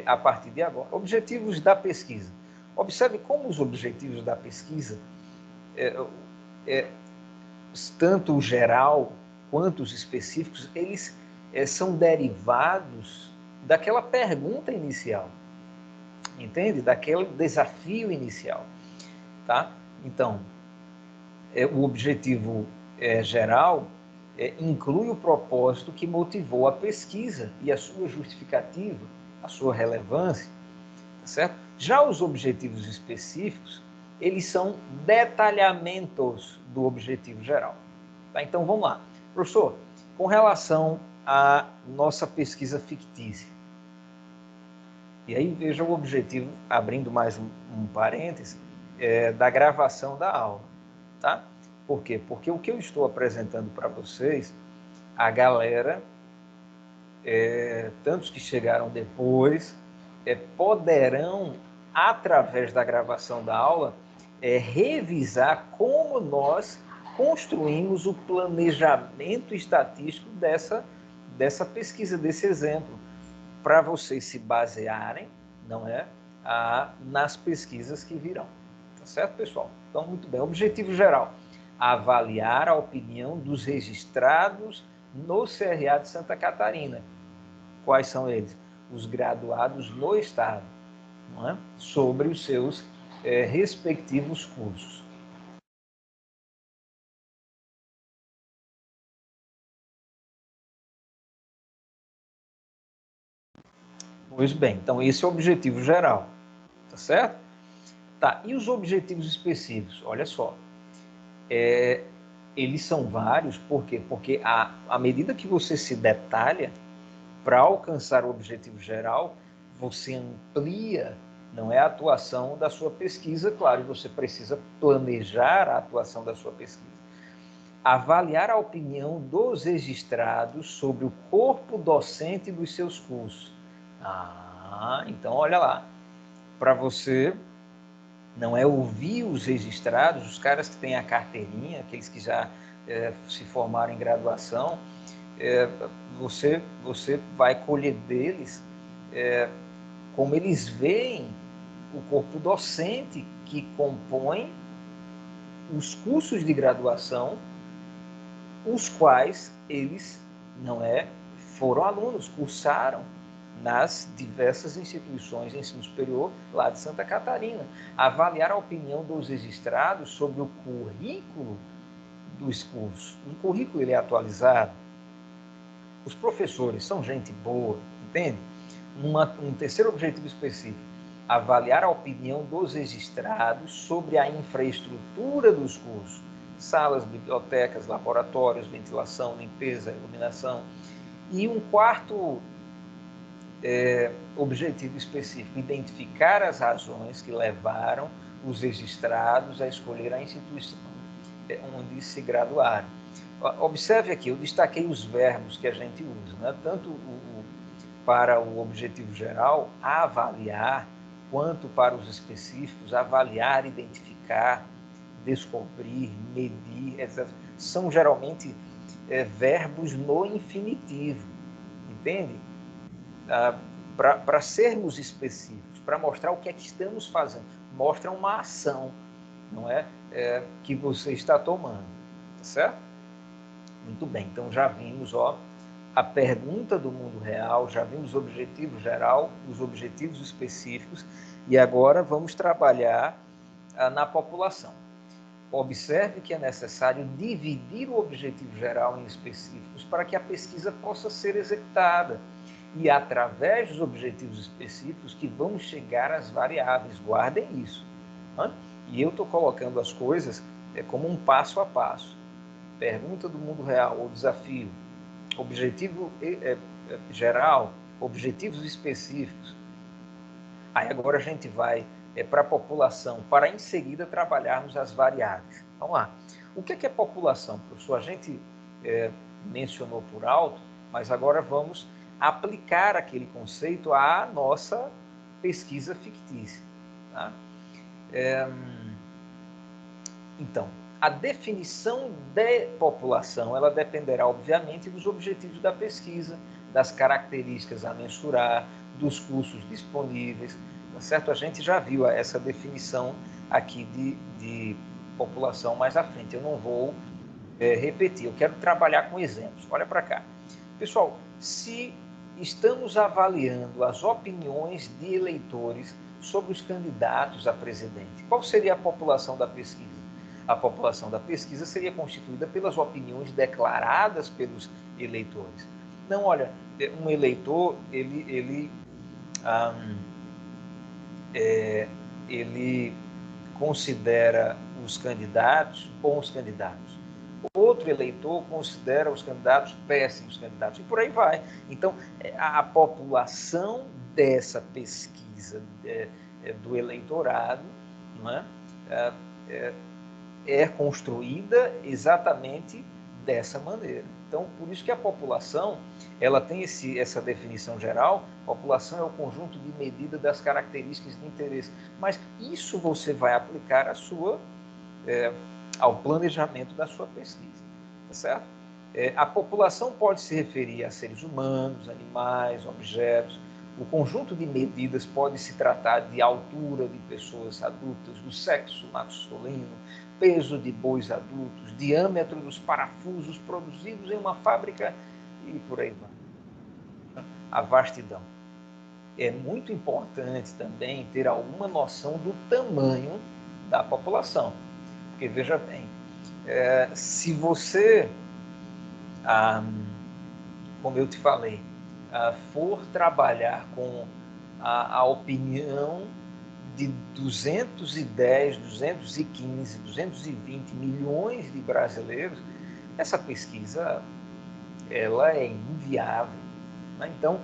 A: a partir de agora. Objetivos da pesquisa. Observe como os objetivos da pesquisa tanto o geral quanto os específicos, eles são derivados daquela pergunta inicial, entende? Daquele desafio inicial, tá? Então, o objetivo geral inclui o propósito que motivou a pesquisa e a sua justificativa, a sua relevância, tá certo? Já os objetivos específicos, eles são detalhamentos do objetivo geral. Tá? Então, vamos lá. Professor, com relação à nossa pesquisa fictícia, e aí veja o objetivo, abrindo mais um parêntese, da gravação da aula, tá? Por quê? Porque o que eu estou apresentando para vocês, a galera, tantos que chegaram depois, poderão, através da gravação da aula, revisar como nós construímos o planejamento estatístico dessa pesquisa, desse exemplo, para vocês se basearem, não é, nas pesquisas que virão. Tá certo, pessoal? Então, muito bem. Objetivo geral: avaliar a opinião dos registrados no CRA de Santa Catarina. Quais são eles? Os graduados no estado, não é? Sobre os seus respectivos cursos. Pois bem, então esse é o objetivo geral, tá certo? Tá, e os objetivos específicos? Olha só, eles são vários, por quê? Porque à medida que você se detalha, para alcançar o objetivo geral, você amplia, não é, a atuação da sua pesquisa, claro, e você precisa planejar a atuação da sua pesquisa. Avaliar a opinião dos registrados sobre o corpo docente dos seus cursos. Então olha lá, para você não é ouvir os registrados, os caras que têm a carteirinha, aqueles que já se formaram em graduação, você vai colher deles como eles veem o corpo docente que compõe os cursos de graduação, os quais eles foram alunos, cursaram nas diversas instituições de ensino superior lá de Santa Catarina. Avaliar a opinião dos registrados sobre o currículo dos cursos. O currículo ele é atualizado, os professores são gente boa, entende? Um terceiro objetivo específico: avaliar a opinião dos registrados sobre a infraestrutura dos cursos, salas, bibliotecas, laboratórios, ventilação, limpeza, iluminação. E um quarto objetivo específico: identificar as razões que levaram os registrados a escolher a instituição onde se graduaram. Observe aqui, eu destaquei os verbos que a gente usa, né? Tanto para o objetivo geral, avaliar, quanto para os específicos, avaliar, identificar, descobrir, medir, etc. São geralmente verbos no infinitivo, entende? Para sermos específicos, para mostrar o que é que estamos fazendo, mostra uma ação, não é? Que você está tomando, tá certo? Muito bem, então já vimos a pergunta do mundo real, já vimos o objetivo geral, os objetivos específicos, e agora vamos trabalhar na população. Observe que é necessário dividir o objetivo geral em específicos para que a pesquisa possa ser executada. E através dos objetivos específicos que vamos chegar às variáveis. Guardem isso. Né? E eu estou colocando as coisas como um passo a passo. Pergunta do mundo real, ou desafio. Objetivo geral, objetivos específicos. Aí agora a gente vai para a população, para em seguida trabalharmos as variáveis. Vamos lá. O que é população, professor? A gente mencionou por alto, mas agora vamos aplicar aquele conceito à nossa pesquisa fictícia. Tá? Então, a definição de população, ela dependerá, obviamente, dos objetivos da pesquisa, das características a mensurar, dos cursos disponíveis, tá certo? A gente já viu essa definição aqui de população mais à frente. Eu não vou repetir, eu quero trabalhar com exemplos. Olha para cá. Pessoal, se estamos avaliando as opiniões de eleitores sobre os candidatos a presidente, qual seria a população da pesquisa? A população da pesquisa seria constituída pelas opiniões declaradas pelos eleitores. Não, olha, um eleitor, ele considera os candidatos bons candidatos. Outro eleitor considera os candidatos péssimos candidatos, e por aí vai. Então, a população dessa pesquisa do eleitorado, não é construída exatamente dessa maneira. Então, por isso que a população, ela tem essa definição geral. População é o conjunto de medida das características de interesse. Mas isso você vai aplicar ao planejamento da sua pesquisa, tá certo? A população pode se referir a seres humanos, animais, objetos. O conjunto de medidas pode se tratar de altura de pessoas adultas, do sexo masculino, peso de bois adultos, diâmetro dos parafusos produzidos em uma fábrica e por aí vai. A vastidão. É muito importante também ter alguma noção do tamanho da população. Porque, veja bem, se você, como eu te falei, for trabalhar com a opinião de 210, 215, 220 milhões de brasileiros, essa pesquisa ela é inviável. Né? Então,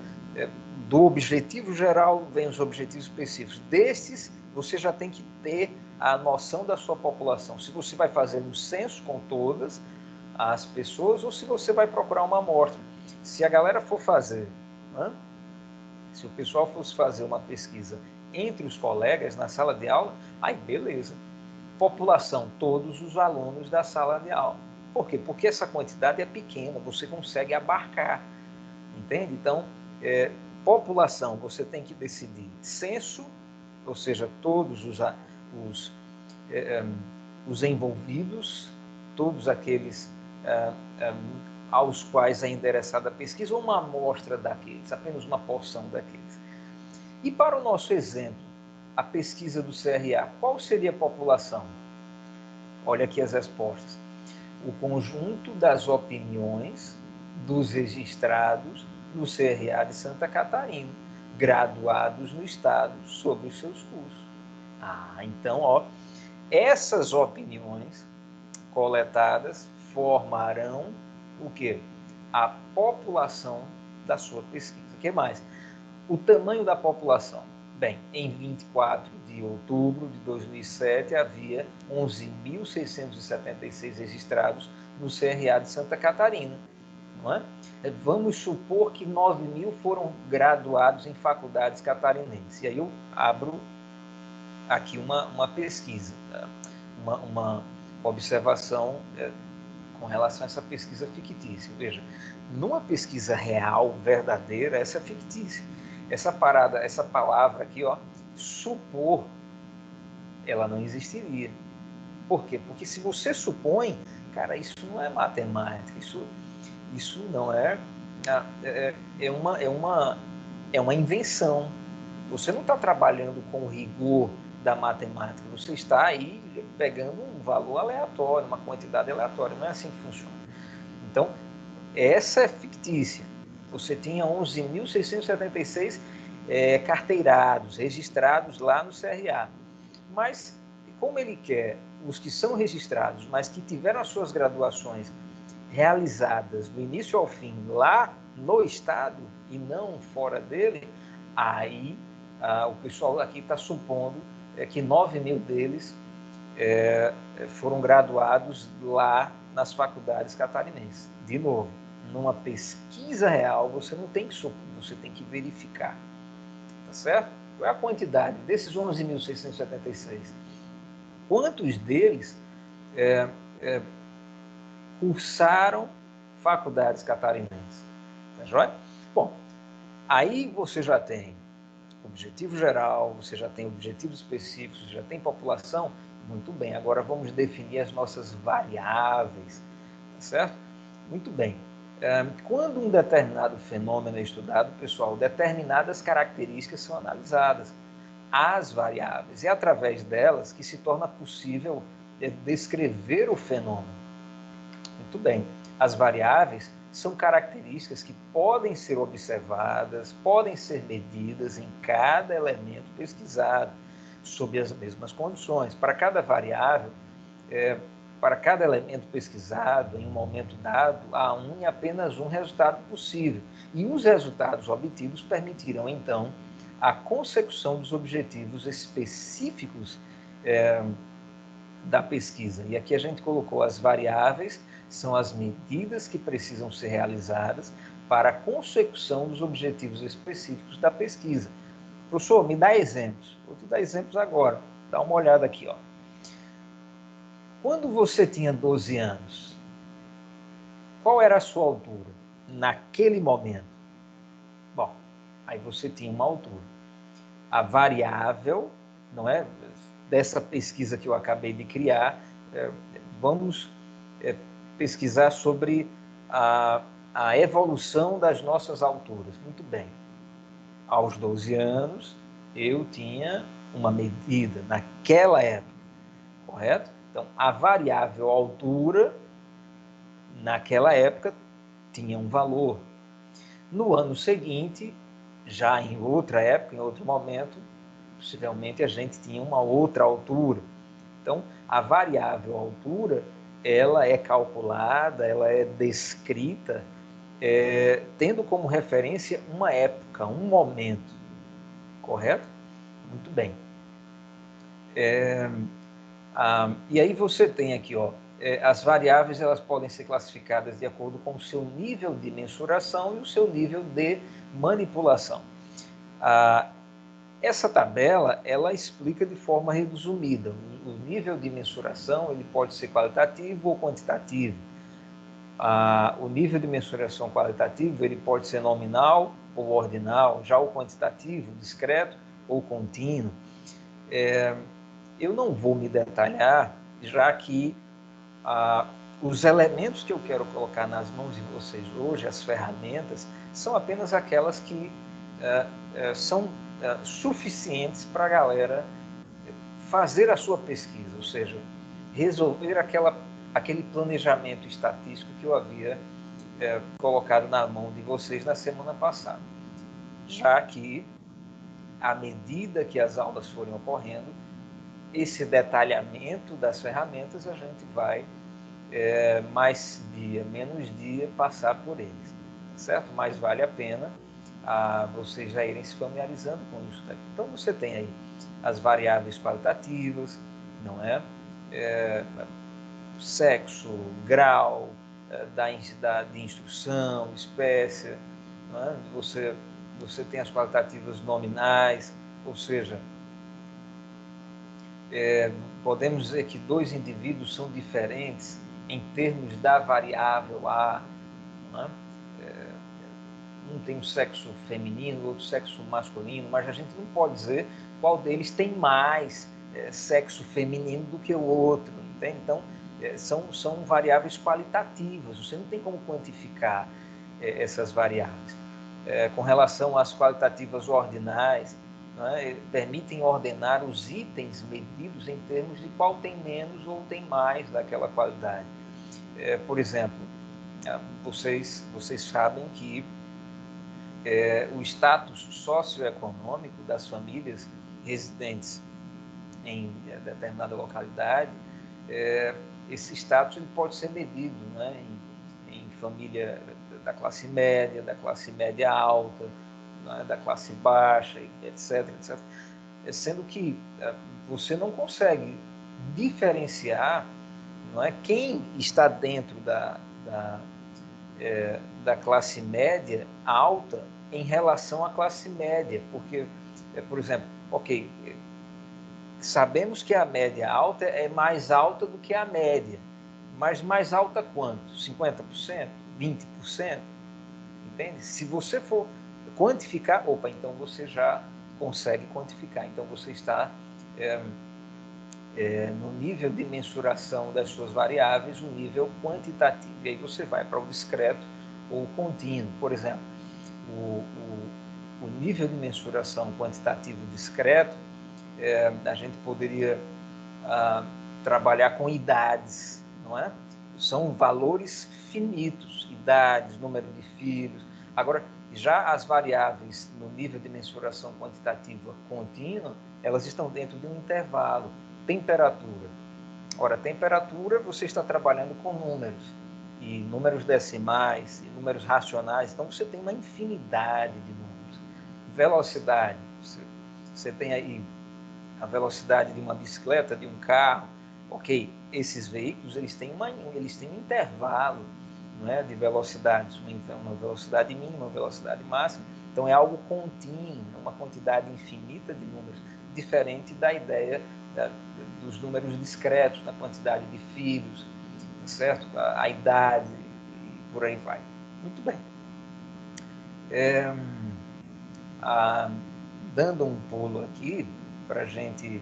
A: do objetivo geral vem os objetivos específicos. Destes, você já tem que ter a noção da sua população. Se você vai fazer um censo com todas as pessoas ou se você vai procurar uma amostra. Se a galera for fazer, né? Se o pessoal fosse fazer uma pesquisa entre os colegas na sala de aula, aí beleza. População, todos os alunos da sala de aula. Por quê? Porque essa quantidade é pequena, você consegue abarcar. Entende? Então, população, você tem que decidir censo, ou seja, todos os envolvidos, todos aqueles aos quais é endereçada a pesquisa, ou uma amostra daqueles, apenas uma porção daqueles. E para o nosso exemplo, a pesquisa do CRA, qual seria a população? Olha aqui as respostas. O conjunto das opiniões dos registrados no CRA de Santa Catarina, graduados no estado, sobre os seus cursos. Então, essas opiniões coletadas formarão o quê? A população da sua pesquisa. O que mais? O tamanho da população. Bem, em 24 de outubro de 2007, havia 11.676 registrados no CRA de Santa Catarina. Não é? Vamos supor que 9.000 foram graduados em faculdades catarinenses. E aí eu abro aqui uma pesquisa, uma observação com relação a essa pesquisa fictícia. Veja, numa pesquisa real, verdadeira, essa é fictícia. Essa palavra aqui, supor, ela não existiria. Por quê? Porque se você supõe, cara, isso não é matemática, isso não é uma invenção. Você não está trabalhando com o rigor da matemática, você está aí pegando um valor aleatório, uma quantidade aleatória, não é assim que funciona. Então, essa é fictícia. Você tinha 11.676 carteirados, registrados lá no CRA. Mas, como ele quer os que são registrados, mas que tiveram as suas graduações realizadas do início ao fim lá no estado e não fora dele, aí o pessoal aqui está supondo que 9.000 deles foram graduados lá nas faculdades catarinenses. De novo, numa pesquisa real, você não tem que supor, você tem que verificar. Tá certo? Qual é a quantidade desses 11.676? Quantos deles cursaram faculdades catarinenses? Tá joia? Bom, aí você já tem objetivo geral, você já tem objetivos específicos, já tem população. Muito bem, agora vamos definir as nossas variáveis. certo? Muito bem. Quando um determinado fenômeno é estudado, pessoal, determinadas características são analisadas, as variáveis, e é através delas que se torna possível descrever o fenômeno. Muito bem. As variáveis são características que podem ser observadas, podem ser medidas em cada elemento pesquisado, sob as mesmas condições. Para cada variável, para cada elemento pesquisado, em um momento dado, há um e apenas um resultado possível. E os resultados obtidos permitirão, então, a consecução dos objetivos específicos da pesquisa. E aqui a gente colocou as variáveis, são as medidas que precisam ser realizadas para a consecução dos objetivos específicos da pesquisa. Professor, me dá exemplos. Vou te dar exemplos agora. Dá uma olhada aqui, ó. Quando você tinha 12 anos, qual era a sua altura naquele momento? Bom, aí você tinha uma altura. A variável, não é, dessa pesquisa que eu acabei de criar, vamos pesquisar sobre a evolução das nossas alturas. Muito bem. Aos 12 anos, eu tinha uma medida naquela época, correto? Então, a variável altura, naquela época, tinha um valor. No ano seguinte, já em outra época, em outro momento, possivelmente a gente tinha uma outra altura. Então, a variável altura, ela é calculada, ela é descrita, tendo como referência uma época, um momento, correto? Muito bem. E aí você tem aqui, ó, as variáveis elas podem ser classificadas de acordo com o seu nível de mensuração e o seu nível de manipulação. Essa tabela, ela explica de forma resumida. O nível de mensuração ele pode ser qualitativo ou quantitativo. O nível de mensuração qualitativo ele pode ser nominal ou ordinal, já o quantitativo, discreto ou contínuo. Eu não vou me detalhar, já que os elementos que eu quero colocar nas mãos de vocês hoje, as ferramentas, são apenas aquelas que são suficientes para a galera fazer a sua pesquisa, ou seja, resolver aquele planejamento estatístico que eu havia colocado na mão de vocês na semana passada. Já que, à medida que as aulas forem ocorrendo, esse detalhamento das ferramentas a gente vai, mais dia, menos dia, passar por eles, certo? Mas vale a pena vocês já irem se familiarizando com isso daqui. Então, você tem aí as variáveis qualitativas, não é? Sexo, grau de instrução, espécie, não é? Você tem as qualitativas nominais, ou seja, podemos dizer que dois indivíduos são diferentes em termos da variável A, não é? Um tem um sexo feminino, outro sexo masculino, mas a gente não pode dizer qual deles tem mais sexo feminino do que o outro, entende? Então, são variáveis qualitativas, você não tem como quantificar essas variáveis. Com relação às qualitativas ordinais, permitem ordenar os itens medidos em termos de qual tem menos ou tem mais daquela qualidade. Por exemplo, vocês sabem que o status socioeconômico das famílias residentes em determinada localidade, esse status ele pode ser medido, né, em família da classe média alta, né, da classe baixa, etc, etc. Sendo que você não consegue diferenciar, não é, quem está dentro da classe média alta em relação à classe média, porque, por exemplo, ok, sabemos que a média alta é mais alta do que a média, mas mais alta quanto? 50%? 20%? Entende? Se você for quantificar, então você já consegue quantificar, então você está no nível de mensuração das suas variáveis, o nível quantitativo. E aí você vai para o discreto ou contínuo. Por exemplo, o nível de mensuração quantitativo discreto, a gente poderia trabalhar com idades, não é? São valores finitos, idades, número de filhos. Agora, já as variáveis no nível de mensuração quantitativa contínua, elas estão dentro de um intervalo. Temperatura. Ora, temperatura, você está trabalhando com números, e números decimais, e números racionais, então você tem uma infinidade de números. Velocidade, você tem aí a velocidade de uma bicicleta, de um carro. Ok, esses veículos eles têm um intervalo, não é, de velocidades, uma velocidade mínima, uma velocidade máxima. Então é algo contínuo, uma quantidade infinita de números, diferente da ideia dos números discretos, da quantidade de filhos, tá certo? A idade e por aí vai. Muito bem. Dando um pulo aqui para a gente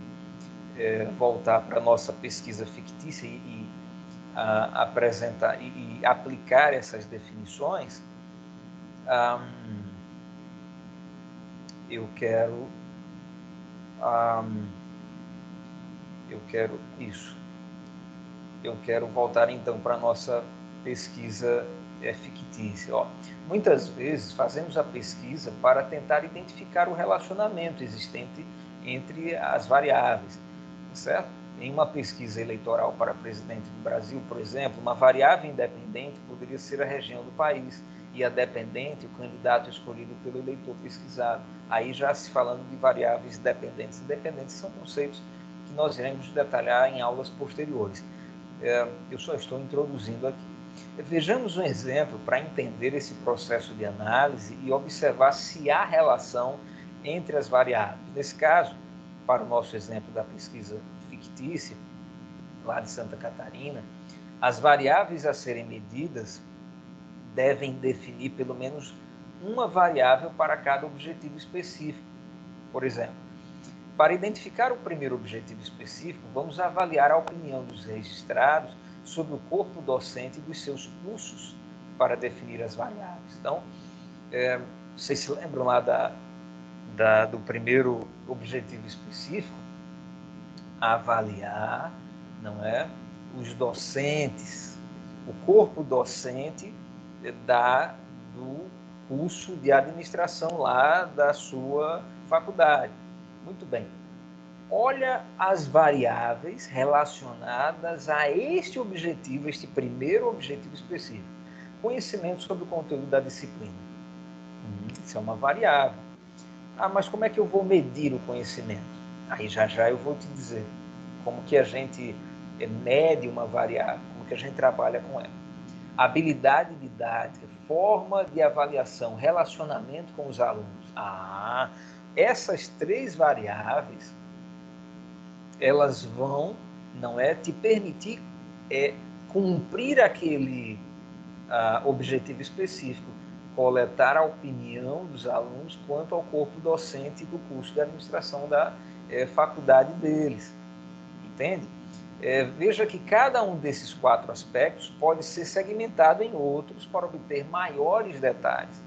A: voltar para a nossa pesquisa fictícia e apresentar e aplicar essas definições, eu quero isso. Eu quero voltar então para a nossa pesquisa fictícia. Muitas vezes fazemos a pesquisa para tentar identificar o relacionamento existente entre as variáveis, certo? Em uma pesquisa eleitoral para presidente do Brasil, por exemplo, uma variável independente poderia ser a região do país e a dependente, o candidato escolhido pelo eleitor pesquisado. Aí já se falando de variáveis dependentes e independentes, são conceitos que nós iremos detalhar em aulas posteriores. Eu só estou introduzindo aqui. Vejamos um exemplo para entender esse processo de análise e observar se há relação entre as variáveis. Nesse caso, para o nosso exemplo da pesquisa fictícia, lá de Santa Catarina, as variáveis a serem medidas devem definir pelo menos uma variável para cada objetivo específico. Por exemplo, para identificar o primeiro objetivo específico, vamos avaliar a opinião dos registrados sobre o corpo docente dos seus cursos para definir as variáveis. Então, vocês se lembram lá do primeiro objetivo específico? Avaliar, não é, os docentes, o corpo docente do curso de administração lá da sua faculdade. Muito bem. Olha as variáveis relacionadas a este objetivo, este primeiro objetivo específico. Conhecimento sobre o conteúdo da disciplina. Isso é uma variável. Mas como é que eu vou medir o conhecimento? Aí já eu vou te dizer como que a gente mede uma variável, como que a gente trabalha com ela. Habilidade didática, forma de avaliação, relacionamento com os alunos. Essas três variáveis, elas vão, não é, te permitir cumprir aquele objetivo específico, coletar a opinião dos alunos quanto ao corpo docente do curso de administração da faculdade deles. Entende? Veja que cada um desses 4 aspectos pode ser segmentado em outros para obter maiores detalhes.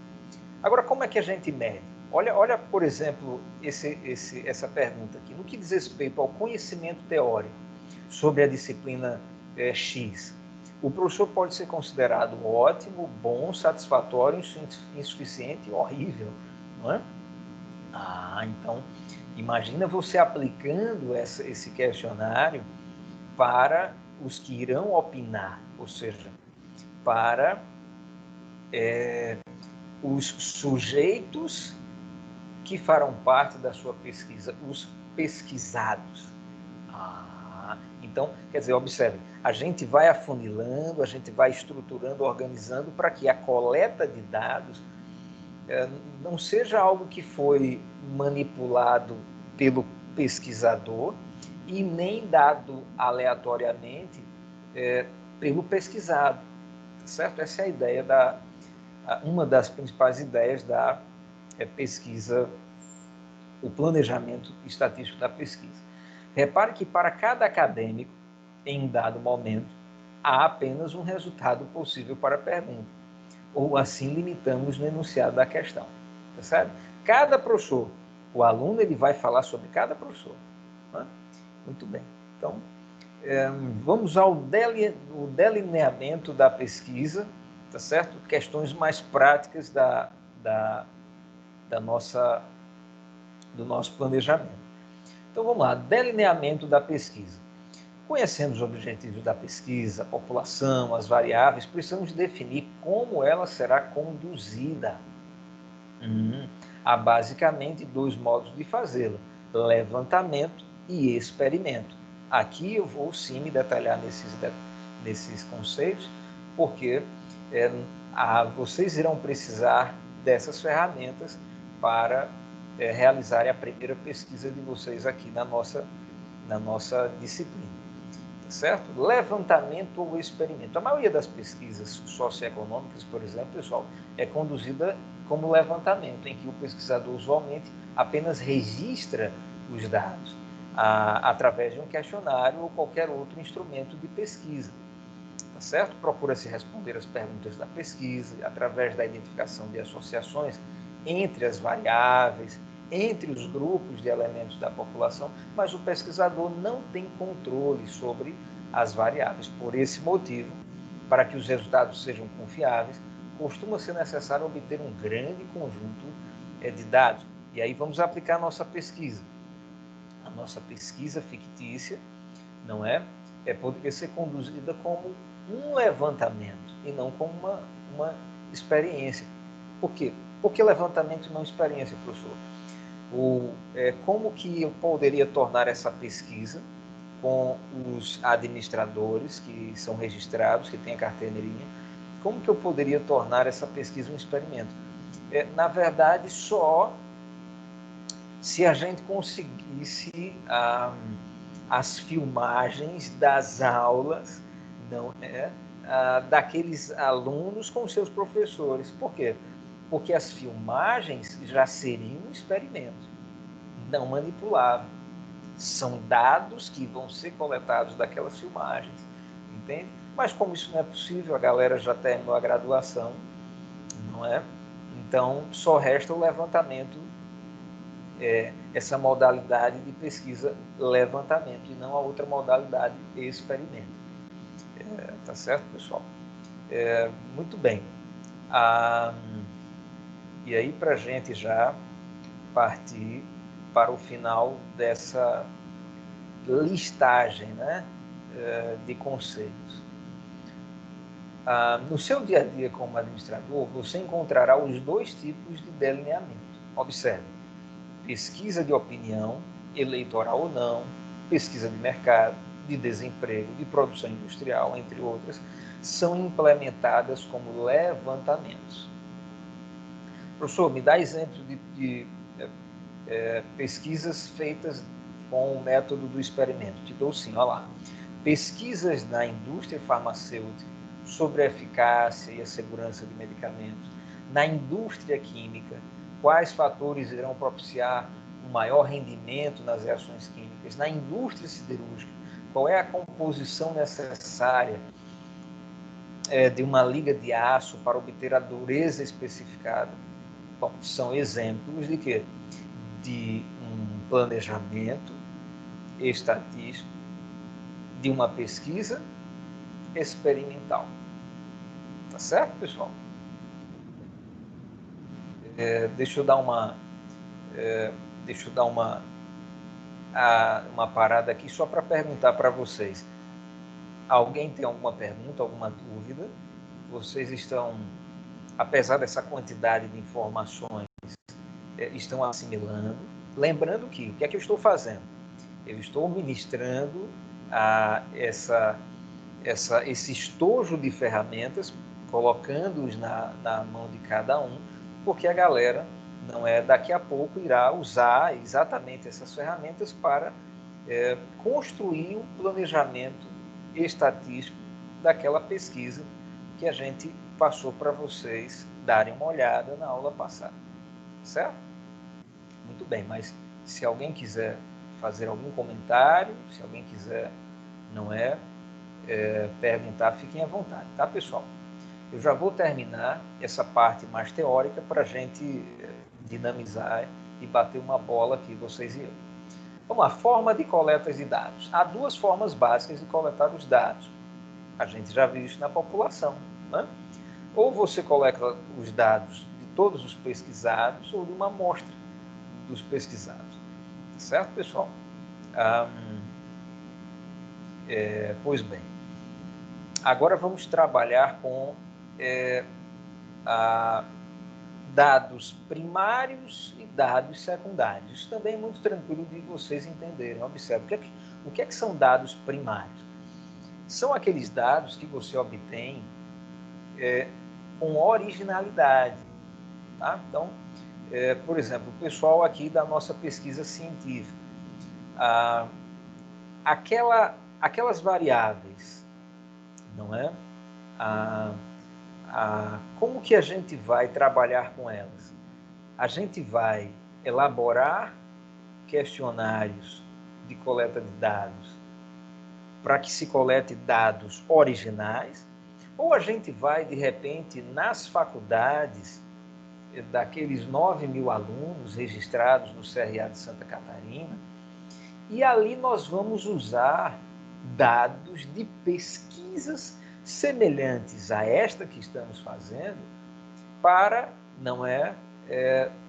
A: Agora, como é que a gente mede? Olha, por exemplo, essa pergunta aqui. No que diz respeito ao conhecimento teórico sobre a disciplina X, o professor pode ser considerado ótimo, bom, satisfatório, insuficiente, horrível, não é? Então, imagina você aplicando esse questionário para os que irão opinar, ou seja, para os sujeitos que farão parte da sua pesquisa, os pesquisados. Então, quer dizer, observe, a gente vai afunilando, a gente vai estruturando, organizando para que a coleta de dados não seja algo que foi manipulado pelo pesquisador e nem dado aleatoriamente pelo pesquisado, certo? Essa é a ideia uma das principais ideias da pesquisa, o planejamento estatístico da pesquisa. Repare que para cada acadêmico, em um dado momento, há apenas um resultado possível para a pergunta, ou assim limitamos no enunciado da questão. Tá certo? Cada professor, o aluno ele vai falar sobre cada professor. Né? Muito bem. Então, vamos ao delineamento da pesquisa, tá certo? Questões mais práticas do nosso planejamento. Então, vamos lá. Delineamento da pesquisa. Conhecendo os objetivos da pesquisa, a população, as variáveis, precisamos definir como ela será conduzida. Há basicamente dois modos de fazê-la: levantamento e experimento. Aqui eu vou sim me detalhar nesses conceitos, porque vocês irão precisar dessas ferramentas para realizarem a primeira pesquisa de vocês aqui na nossa disciplina. Certo? Levantamento ou experimento. A maioria das pesquisas socioeconômicas, por exemplo, pessoal, é conduzida como levantamento, em que o pesquisador usualmente apenas registra os dados através de um questionário ou qualquer outro instrumento de pesquisa. Tá certo? Procura-se responder as perguntas da pesquisa através da identificação de associações entre as variáveis, entre os grupos de elementos da população, mas o pesquisador não tem controle sobre as variáveis. Por esse motivo, para que os resultados sejam confiáveis, costuma ser necessário obter um grande conjunto de dados. E aí vamos aplicar a nossa pesquisa. A nossa pesquisa fictícia, não é? Poderia ser conduzida como um levantamento e não como uma experiência. Por quê? Por que levantamento e não experiência, professor? Como que eu poderia tornar essa pesquisa com os administradores que são registrados, que têm a carteirinha, como que eu poderia tornar essa pesquisa um experimento? Na verdade, só se a gente conseguisse as filmagens das aulas, não é? Daqueles alunos com seus professores. Por quê? Porque as filmagens já seriam um experimento, não manipulável. São dados que vão ser coletados daquelas filmagens, entende? Mas como isso não é possível, a galera já terminou a graduação, não é? Então, só resta o levantamento, essa modalidade de pesquisa, levantamento, e não a outra modalidade, experimento. Tá certo, pessoal? Muito bem. E aí, para a gente já partir para o final dessa listagem, né, de conceitos. No seu dia a dia como administrador, você encontrará os dois tipos de delineamento. Observe: pesquisa de opinião, eleitoral ou não, pesquisa de mercado, de desemprego, de produção industrial, entre outras, são implementadas como levantamentos. Professor, me dá exemplos de pesquisas feitas com o método do experimento. Te dou sim, olha lá. Pesquisas na indústria farmacêutica sobre a eficácia e a segurança de medicamentos. Na indústria química, quais fatores irão propiciar um maior rendimento nas reações químicas? Na indústria siderúrgica, qual é a composição necessária de uma liga de aço para obter a dureza especificada? Bom, são exemplos de quê? De um planejamento estatístico, de uma pesquisa experimental. Tá certo, pessoal? Deixa eu dar uma parada aqui só para perguntar para vocês. Alguém tem alguma pergunta, alguma dúvida? Vocês estão, apesar dessa quantidade de informações, estão assimilando? Lembrando que, o que é que eu estou fazendo? Eu estou ministrando esse estojo de ferramentas, colocando-os na mão de cada um, porque a galera daqui a pouco irá usar exatamente essas ferramentas para construir um planejamento estatístico daquela pesquisa que a gente passou para vocês darem uma olhada na aula passada, certo? Muito bem, mas se alguém quiser fazer algum comentário, se alguém quiser, perguntar, fiquem à vontade, tá, pessoal? Eu já vou terminar essa parte mais teórica para a gente dinamizar e bater uma bola aqui, vocês e eu. Vamos lá, forma de coleta de dados. Há duas formas básicas de coletar os dados. A gente já viu isso na população, né? Ou você coleta os dados de todos os pesquisados ou de uma amostra dos pesquisados. Certo, pessoal? Pois bem, agora vamos trabalhar com dados primários e dados secundários. Isso também é muito tranquilo de vocês entenderem. Observe, o que é que são dados primários? São aqueles dados que você obtém com originalidade. Tá? Então, por exemplo, o pessoal aqui da nossa pesquisa científica, aquelas variáveis, não é? Como que a gente vai trabalhar com elas? A gente vai elaborar questionários de coleta de dados para que se colete dados originais, ou a gente vai, de repente, nas faculdades daqueles 9.000 alunos registrados no CRA de Santa Catarina, e ali nós vamos usar dados de pesquisas semelhantes a esta que estamos fazendo para,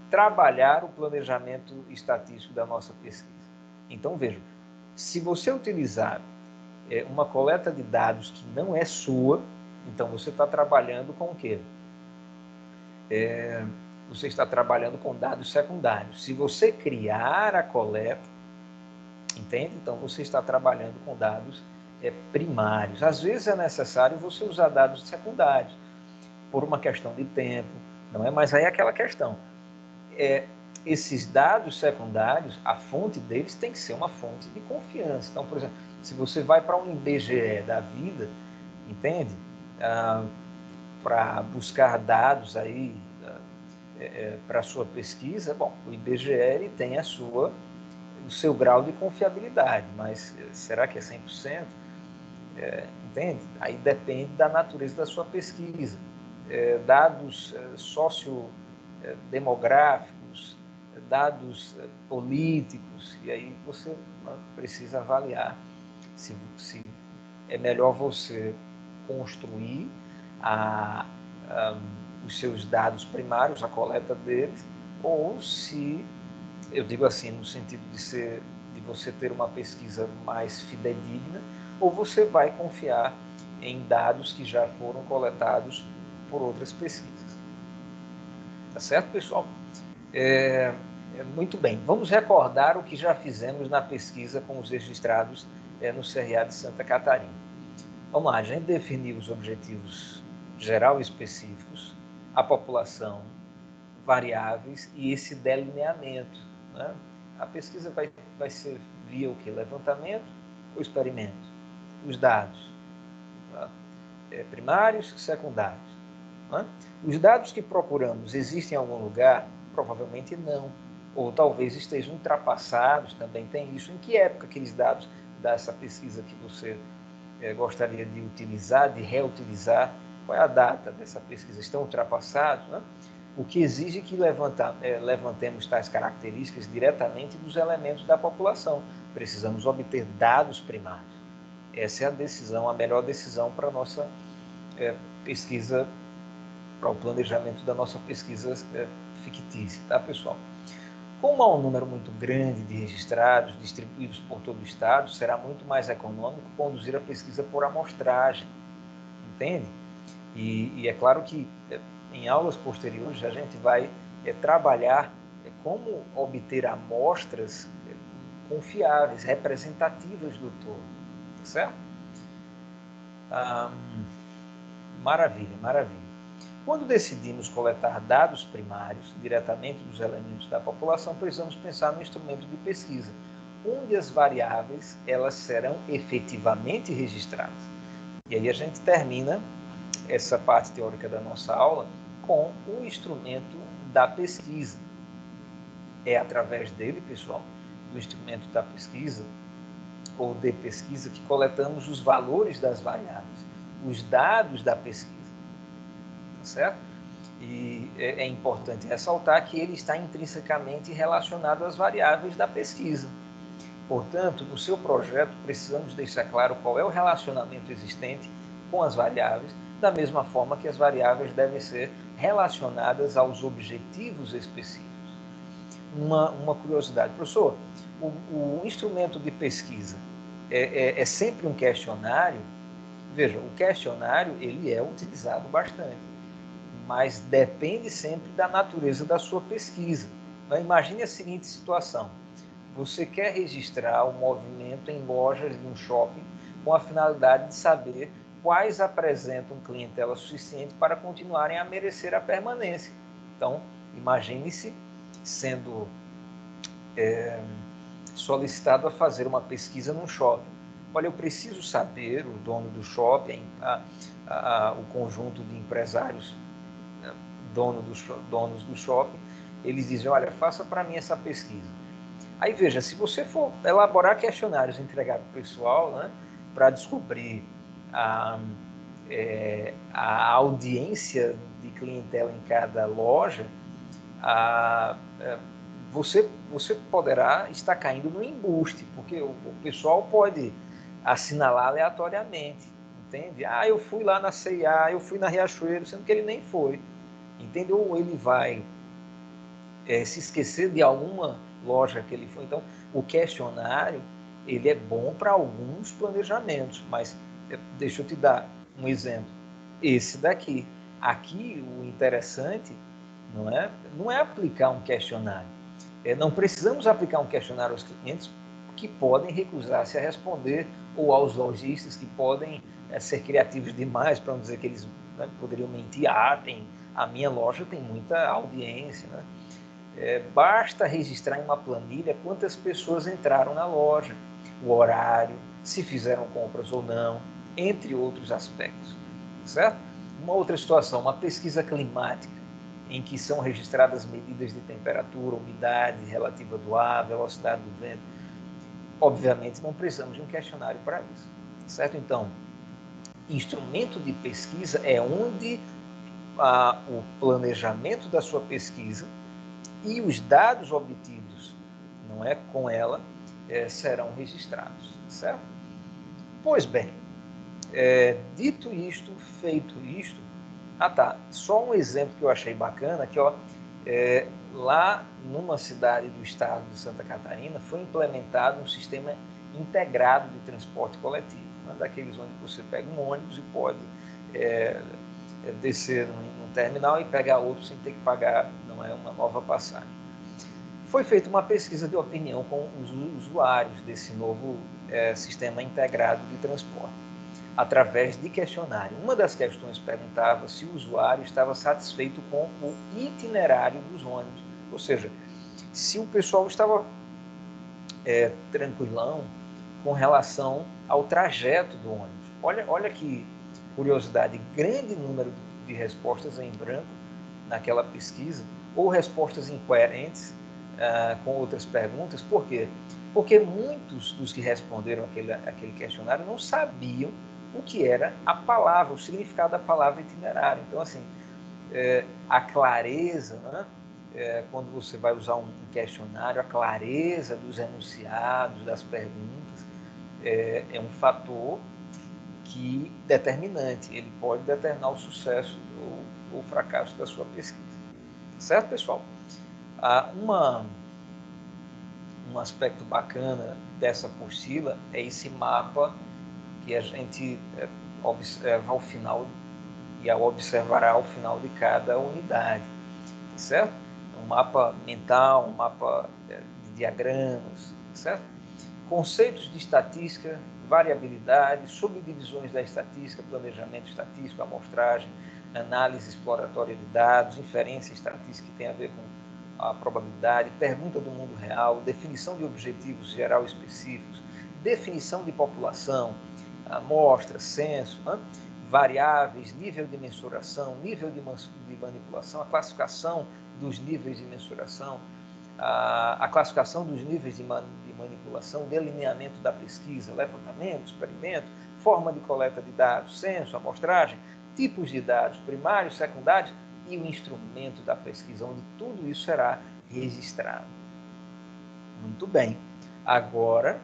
A: trabalhar o planejamento estatístico da nossa pesquisa. Então, veja, se você utilizar uma coleta de dados que não é sua, então você está trabalhando com o quê? Você está trabalhando com dados secundários. Se você criar a coleta, entende? Então você está trabalhando com dados primários. Às vezes é necessário você usar dados secundários, por uma questão de tempo, não é? Mas aí é aquela questão. Esses dados secundários, a fonte deles tem que ser uma fonte de confiança. Então, por exemplo, se você vai para um IBGE da vida, entende? Para buscar dados aí para a sua pesquisa, bom, o IBGE ele tem o seu grau de confiabilidade, mas será que é 100%? Entende? Aí depende da natureza da sua pesquisa. Dados sociodemográficos, dados políticos, e aí você precisa avaliar se é melhor você construir os seus dados primários, a coleta deles, ou se, eu digo assim, no sentido de você ter uma pesquisa mais fidedigna, ou você vai confiar em dados que já foram coletados por outras pesquisas. Tá certo, pessoal? Muito bem. Vamos recordar o que já fizemos na pesquisa com os registrados no CRA de Santa Catarina. Vamos lá, a gente definiu os objetivos geral e específicos, a população, variáveis e esse delineamento, né? A pesquisa vai ser via o quê? Levantamento ou experimento? Os dados, tá? Primários e secundários. Né? Os dados que procuramos existem em algum lugar? Provavelmente não. Ou talvez estejam ultrapassados, também tem isso. Em que época aqueles dados dessa pesquisa que você gostaria de utilizar, de reutilizar? Qual é a data dessa pesquisa? Estão ultrapassados? Né? O que exige que levantemos tais características diretamente dos elementos da população. Precisamos obter dados primários. Essa é a decisão, a melhor decisão para a nossa pesquisa, para o planejamento da nossa pesquisa fictícia, tá, pessoal? Como há um número muito grande de registrados distribuídos por todo o estado, será muito mais econômico conduzir a pesquisa por amostragem, entende? E é claro que em aulas posteriores a gente vai trabalhar como obter amostras confiáveis, representativas do todo, tá certo? Maravilha, maravilha. Quando decidimos coletar dados primários diretamente dos elementos da população, precisamos pensar no instrumento de pesquisa, onde as variáveis elas serão efetivamente registradas. E aí a gente termina essa parte teórica da nossa aula com o instrumento da pesquisa. É através dele, pessoal, do instrumento da pesquisa, ou de pesquisa, que coletamos os valores das variáveis, os dados da pesquisa, tá certo? E é importante ressaltar que ele está intrinsecamente relacionado às variáveis da pesquisa. Portanto, no seu projeto, precisamos deixar claro qual é o relacionamento existente com as variáveis, da mesma forma que as variáveis devem ser relacionadas aos objetivos específicos. Uma curiosidade, professor, o instrumento de pesquisa é sempre um questionário? Veja, o questionário ele é utilizado bastante, mas depende sempre da natureza da sua pesquisa. Imagine a seguinte situação: você quer registrar o movimento em lojas de um shopping com a finalidade de saber quais apresentam clientela suficiente para continuarem a merecer a permanência. Então, imagine-se sendo solicitado a fazer uma pesquisa num shopping. Olha, eu preciso saber, o dono do shopping, o conjunto de empresários, donos do shopping, eles dizem, olha, faça para mim essa pesquisa. Aí veja, se você for elaborar questionários e entregar para o pessoal, né, para descobrir a audiência de clientela em cada loja, você poderá estar caindo no embuste, porque o pessoal pode assinalar aleatoriamente, entende? Ah, eu fui lá na C&A, eu fui na Riachuelo, sendo que ele nem foi, entende? Ou ele vai se esquecer de alguma loja que ele foi. Então, o questionário, ele é bom para alguns planejamentos, mas deixa eu te dar um exemplo. Esse daqui. Aqui, o interessante não é aplicar um questionário. Não precisamos aplicar um questionário aos clientes que podem recusar-se a responder, ou aos lojistas que podem ser criativos demais, para não dizer que eles poderiam mentir. A minha loja tem muita audiência, né? Basta registrar em uma planilha quantas pessoas entraram na loja, o horário, se fizeram compras ou não, entre outros aspectos, certo? Uma outra situação, uma pesquisa climática, em que são registradas medidas de temperatura, umidade relativa do ar, velocidade do vento. Obviamente, não precisamos de um questionário para isso, certo? Então, instrumento de pesquisa é onde o planejamento da sua pesquisa e os dados obtidos, não é, com ela, serão registrados, certo? Pois bem, dito isto, feito isto, só um exemplo que eu achei bacana, que lá numa cidade do estado de Santa Catarina foi implementado um sistema integrado de transporte coletivo, daqueles onde você pega um ônibus e pode descer num terminal e pegar outro sem ter que pagar, não é, uma nova passagem. Foi feita uma pesquisa de opinião com os usuários desse novo sistema integrado de transporte, através de questionário. Uma das questões perguntava se o usuário estava satisfeito com o itinerário dos ônibus, ou seja, se o pessoal estava tranquilão com relação ao trajeto do ônibus. Olha que curiosidade, grande número de respostas em branco naquela pesquisa, ou respostas incoerentes com outras perguntas. Por quê? Porque muitos dos que responderam aquele questionário não sabiam o que era a palavra, o significado da palavra itinerário. Então, assim, a clareza, né? Quando você vai usar um questionário, a clareza dos enunciados, das perguntas, é um fator determinante. Ele pode determinar o sucesso ou o fracasso da sua pesquisa. Certo, pessoal? Um aspecto bacana dessa apostila é esse mapa que a gente observa ao final e observará ao final de cada unidade, certo? Um mapa mental, um mapa de diagramas, certo? Conceitos de estatística, variabilidade, subdivisões da estatística, planejamento estatístico, amostragem, análise exploratória de dados, inferência estatística que tem a ver com a probabilidade, pergunta do mundo real, definição de objetivos geral específicos, definição de população, amostra, censo, variáveis, nível de mensuração, nível de manipulação, a classificação dos níveis de mensuração, a classificação dos níveis de e manipulação, delineamento da pesquisa, levantamento, experimento, forma de coleta de dados, censo, amostragem, tipos de dados primários, secundários e o instrumento da pesquisa, onde tudo isso será registrado. Muito bem. Agora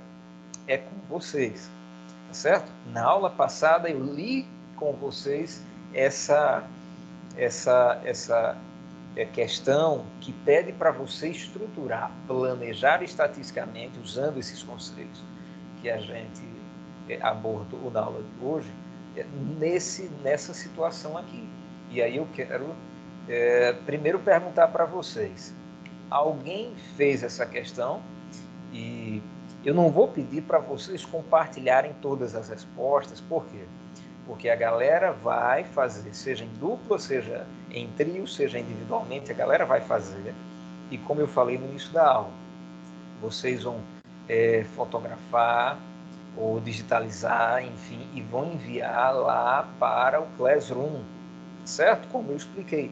A: é com vocês, tá certo? Na aula passada eu li com vocês essa questão que pede para você estruturar, planejar estatisticamente, usando esses conceitos que a gente abordou na aula de hoje, nessa situação aqui. E aí eu quero primeiro perguntar para vocês, alguém fez essa questão? E eu não vou pedir para vocês compartilharem todas as respostas, por quê? Porque a galera vai fazer, seja em dupla, seja em trio, seja individualmente, a galera vai fazer. E como eu falei no início da aula, vocês vão fotografar ou digitalizar, enfim, e vão enviar lá para o Classroom, certo? Como eu expliquei.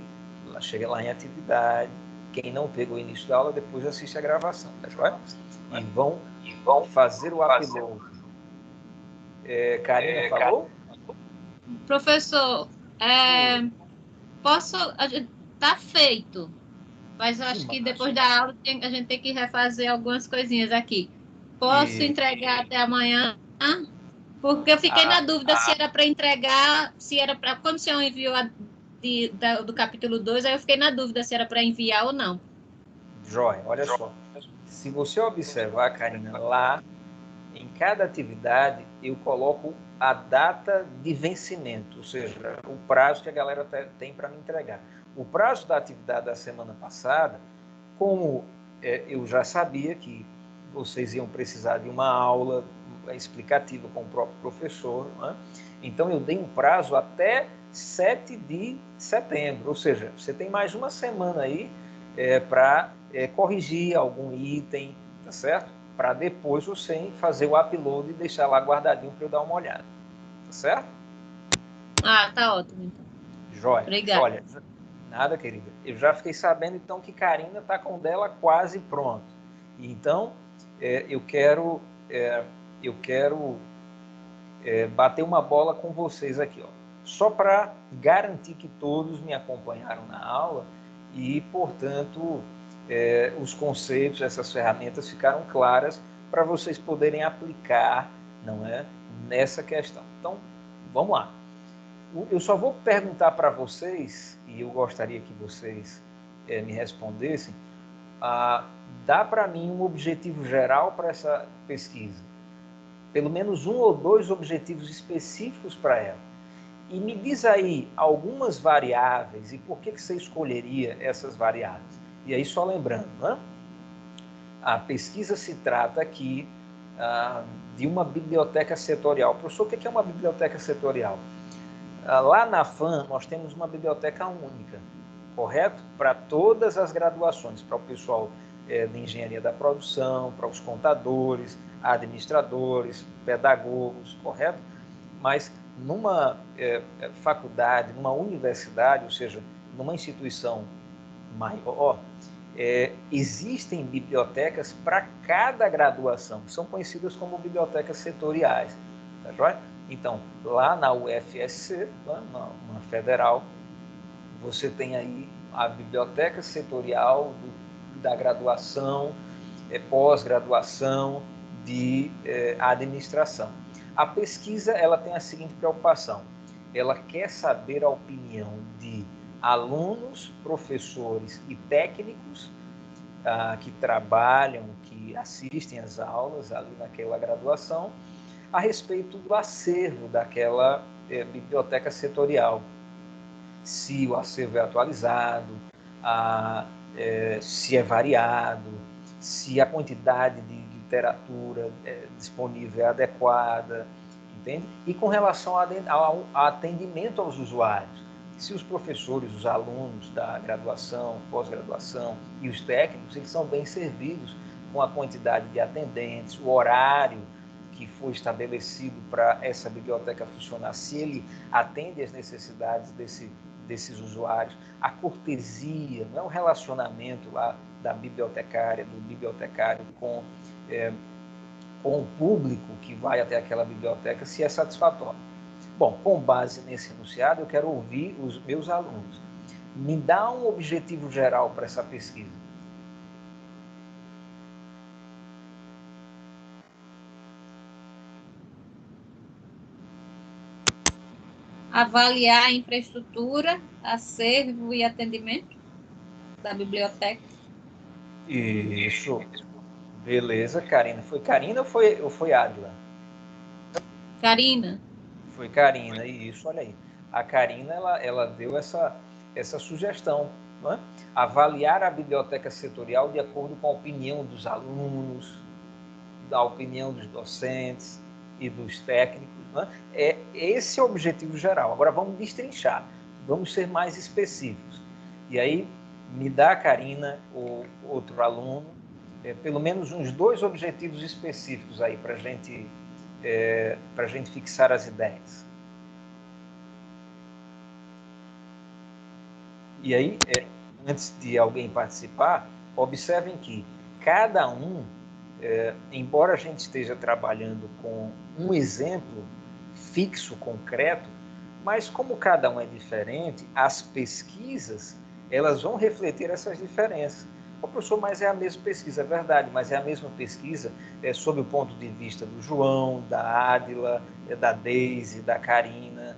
A: Chega lá em atividade, quem não pegou o início da aula, depois assiste a gravação, tá joia? E vão fazer o upload. Karina falou?
B: Professor, tá feito, mas eu acho que depois da aula a gente tem que refazer algumas coisinhas aqui. Posso entregar até amanhã? Porque eu fiquei na dúvida se era para entregar, se era para... Como o senhor enviou do capítulo 2, aí eu fiquei na dúvida se era para enviar ou não.
A: Joia, olha só. Se você observar, Karina, lá em cada atividade eu coloco a data de vencimento, ou seja, o prazo que a galera tem para me entregar. O prazo da atividade da semana passada, como eu já sabia que vocês iam precisar de uma aula explicativa com o próprio professor, né? Então eu dei um prazo até 7 de setembro, ou seja, você tem mais uma semana aí para corrigir algum item, tá certo? Para depois você fazer o upload e deixar lá guardadinho para eu dar uma olhada, tá certo?
B: Tá ótimo, então.
A: Jóia.
B: Obrigada.
A: Olha, nada, querida. Eu já fiquei sabendo, então, que Karina está com o dela quase pronto. Então, eu quero bater uma bola com vocês aqui, ó. Só para garantir que todos me acompanharam na aula e, portanto, os conceitos, essas ferramentas ficaram claras para vocês poderem aplicar, não é, nessa questão. Então, vamos lá. Eu só vou perguntar para vocês, e eu gostaria que vocês me respondessem, dá para mim um objetivo geral para essa pesquisa? Pelo menos um ou dois objetivos específicos para ela. E me diz aí algumas variáveis e por que você escolheria essas variáveis. E aí, só lembrando, né? A pesquisa se trata aqui de uma biblioteca setorial. Professor, o que é uma biblioteca setorial? Lá na FAM, nós temos uma biblioteca única, correto? Para todas as graduações, para o pessoal de engenharia da produção, para os contadores, administradores, pedagogos, correto? Mas numa faculdade, numa universidade, ou seja, numa instituição maior, existem bibliotecas para cada graduação, são conhecidas como bibliotecas setoriais, tá joia? Então, lá na UFSC, lá na Federal, você tem aí a biblioteca setorial da graduação, pós-graduação de administração. A pesquisa, ela tem a seguinte preocupação, ela quer saber a opinião de alunos, professores e técnicos que trabalham, que assistem às aulas ali naquela graduação, a respeito do acervo daquela biblioteca setorial. Se o acervo é atualizado, se é variado, se a quantidade de literatura disponível é adequada, entende? E com relação ao atendimento aos usuários, se os professores, os alunos da graduação, pós-graduação e os técnicos, eles são bem servidos com a quantidade de atendentes, o horário que foi estabelecido para essa biblioteca funcionar, se ele atende às necessidades desses usuários, a cortesia, não é, o relacionamento lá da bibliotecária, do bibliotecário com com o público que vai até aquela biblioteca, se é satisfatório. Bom, com base nesse enunciado, eu quero ouvir os meus alunos. Me dá um objetivo geral para essa pesquisa.
B: Avaliar a infraestrutura, acervo e atendimento da biblioteca.
A: Isso. Beleza, Karina. Foi Karina ou foi Adila?
B: Karina.
A: Foi Karina, isso, olha aí. A Karina, ela deu essa sugestão, não é? Avaliar a biblioteca setorial de acordo com a opinião dos alunos, da opinião dos docentes e dos técnicos, não é? É esse o objetivo geral. Agora vamos destrinchar, vamos ser mais específicos. E aí, me dá, Karina, ou outro aluno, pelo menos uns 2 objetivos específicos aí para a gente fixar as ideias. E aí, antes de alguém participar, observem que cada um, embora a gente esteja trabalhando com um exemplo fixo, concreto, mas como cada um é diferente, as pesquisas, elas vão refletir essas diferenças. O professor, mas é a mesma pesquisa, é verdade, mas é a mesma pesquisa sob o ponto de vista do João, da Ádila, da Deise, da Karina.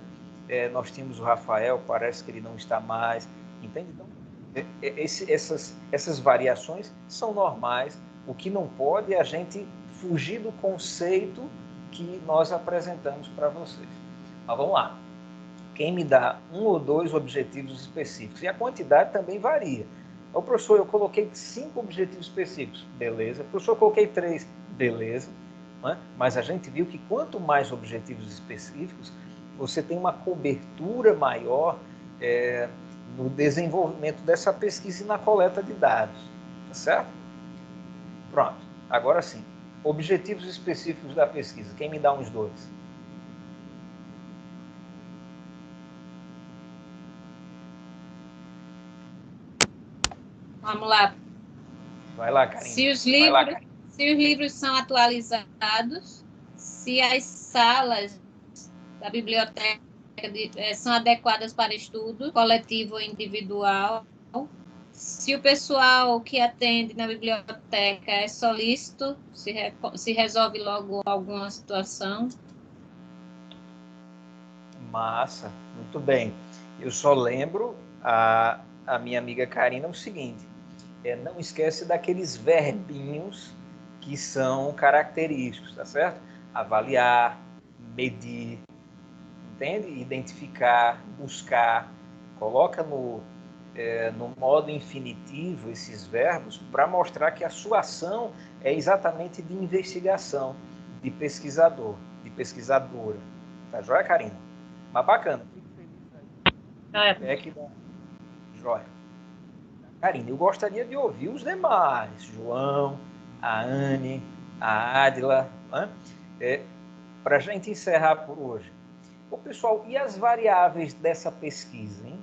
A: Nós tínhamos o Rafael, parece que ele não está mais, entende? Então, essas variações são normais. O que não pode é a gente fugir do conceito que nós apresentamos para vocês. Mas vamos lá. Quem me dá 1 ou 2 objetivos específicos? E a quantidade também varia. O professor, eu coloquei 5 objetivos específicos, beleza. O professor, eu coloquei 3, beleza. Não é? Mas a gente viu que quanto mais objetivos específicos, você tem uma cobertura maior no desenvolvimento dessa pesquisa e na coleta de dados. Tá certo? Pronto. Agora sim. Objetivos específicos da pesquisa. Quem me dá uns 2?
B: Vamos lá.
A: Vai lá, Karina.
B: Se os livros são atualizados, se as salas da biblioteca são adequadas para estudo coletivo ou individual, se o pessoal que atende na biblioteca é solícito, se resolve logo alguma situação.
A: Massa, muito bem. Eu só lembro a minha amiga Karina o seguinte, não esquece daqueles verbinhos que são característicos, tá certo? Avaliar, medir, entende? Identificar, buscar, coloca no modo infinitivo esses verbos para mostrar que a sua ação é exatamente de investigação, de pesquisador, de pesquisadora. Tá joia, Karina? Mas bacana. Fico feliz aí. Que da joia. Karina, eu gostaria de ouvir os demais. João, a Anne, a Ádila. Para a gente encerrar por hoje. Ô, pessoal, e as variáveis dessa pesquisa, hein?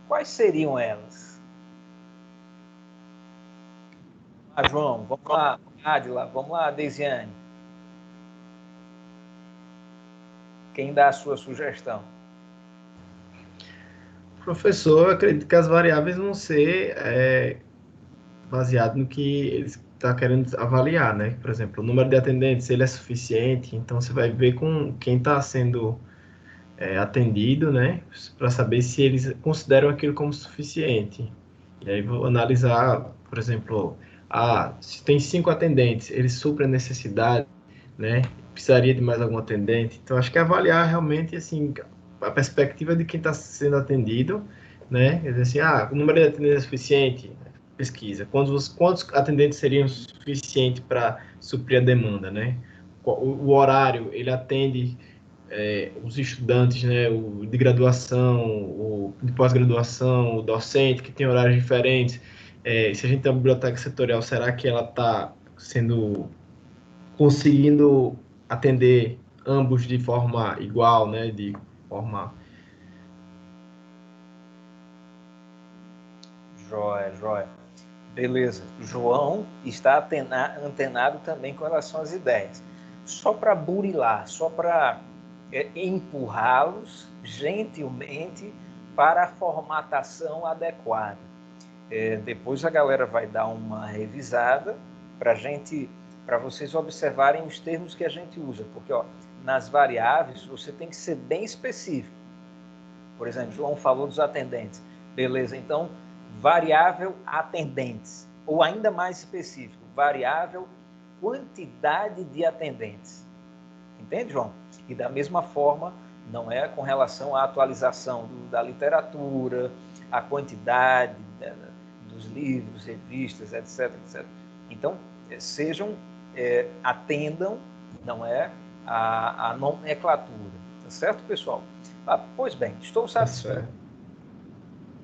A: Quais seriam elas? João, vamos lá. Ádila, vamos lá, Deisiane. Quem dá a sua sugestão?
C: Professor, eu acredito que as variáveis vão ser baseado no que ele está querendo avaliar, né? Por exemplo, o número de atendentes, se ele é suficiente, então você vai ver com quem está sendo atendido, né? Para saber se eles consideram aquilo como suficiente. E aí vou analisar, por exemplo, se tem 5 atendentes, eles suprem a necessidade, né? Precisaria de mais algum atendente. Então, acho que avaliar realmente, assim, a perspectiva de quem está sendo atendido, né? Quer dizer assim, o número de atendentes é suficiente? Pesquisa. Quantos atendentes seriam suficientes para suprir a demanda, né? O horário, ele atende os estudantes, né? O de graduação, o de pós-graduação, o docente, que tem horários diferentes. Se a gente tem uma biblioteca setorial, será que ela está conseguindo atender ambos de forma igual, né? De forma...
A: Joia. Beleza. João está antenado também com relação às ideias. Só para burilar, só para empurrá-los gentilmente para a formatação adequada. Depois a galera vai dar uma revisada para vocês observarem os termos que a gente usa, porque nas variáveis você tem que ser bem específico. Por exemplo, João falou dos atendentes. Beleza, então, variável atendentes, ou ainda mais específico, variável quantidade de atendentes. Entende, João? E da mesma forma, não é com relação à atualização da literatura, a quantidade dos livros, revistas, etc, etc. Então, atendam, não é, a nomenclatura. Tá certo, pessoal? Pois bem, estou satisfeito.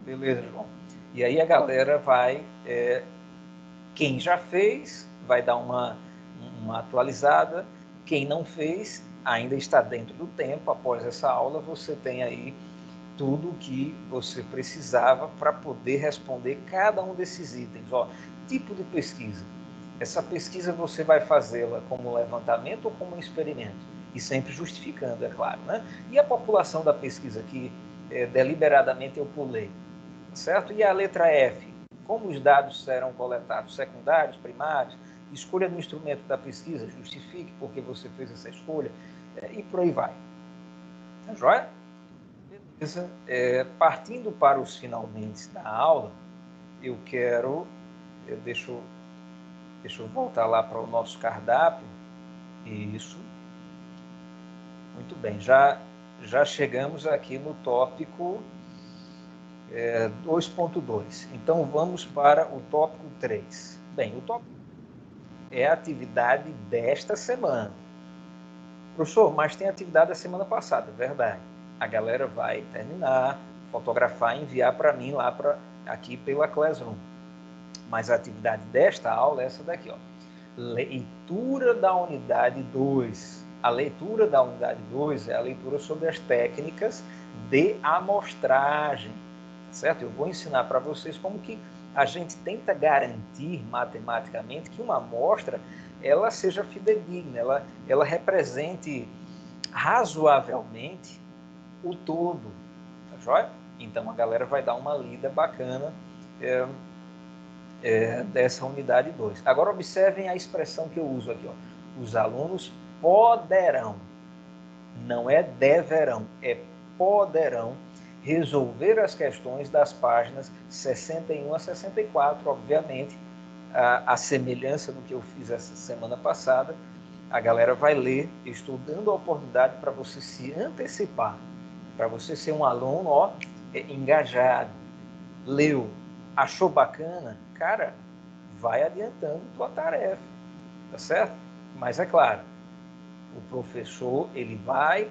A: Beleza, João. E aí a galera vai... quem já fez, vai dar uma atualizada. Quem não fez, ainda está dentro do tempo. Após essa aula, você tem aí tudo o que você precisava para poder responder cada um desses itens. Tipo de pesquisa. Essa pesquisa você vai fazê-la como levantamento ou como experimento? E sempre justificando, é claro, né? E a população da pesquisa que deliberadamente eu pulei, certo? E a letra F, como os dados serão coletados? Secundários, primários? Escolha do instrumento da pesquisa, justifique porque você fez essa escolha, e por aí vai. Tá joia? Beleza. Partindo para os finalmente da aula, eu quero... Deixa eu voltar lá para o nosso cardápio. Isso. Muito bem. Já chegamos aqui no tópico 2.2. Então, vamos para o tópico 3. Bem, o tópico é a atividade desta semana. Professor, mas tem atividade da semana passada, verdade. A galera vai terminar, fotografar e enviar para mim aqui pela Classroom. Mas a atividade desta aula é essa daqui, leitura da unidade 2. A leitura da unidade 2 é a leitura sobre as técnicas de amostragem, certo? Eu vou ensinar para vocês como que a gente tenta garantir matematicamente que uma amostra ela seja fidedigna, ela represente razoavelmente o todo, tá joia? Então a galera vai dar uma lida bacana dessa unidade 2. Agora observem a expressão que eu uso aqui, os alunos poderão, não é deverão, é poderão resolver as questões das páginas 61 a 64, obviamente, a semelhança do que eu fiz essa semana passada. A galera vai ler, eu estou dando a oportunidade para você se antecipar, para você ser um aluno engajado, leu, achou bacana, cara, vai adiantando tua tarefa, tá certo? Mas é claro, o professor, ele vai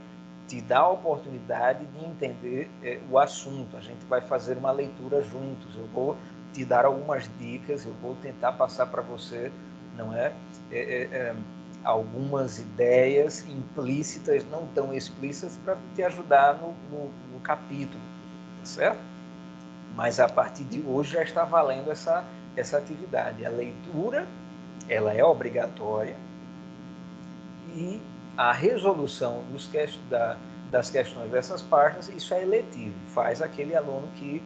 A: te dar a oportunidade de entender o assunto. A gente vai fazer uma leitura juntos. Eu vou te dar algumas dicas, eu vou tentar passar para você, não é? Algumas ideias implícitas, não tão explícitas, para te ajudar no capítulo, tá certo? Mas a partir de hoje já está valendo essa atividade. A leitura, ela é obrigatória, e a resolução das questões dessas páginas, isso é eletivo, faz aquele aluno que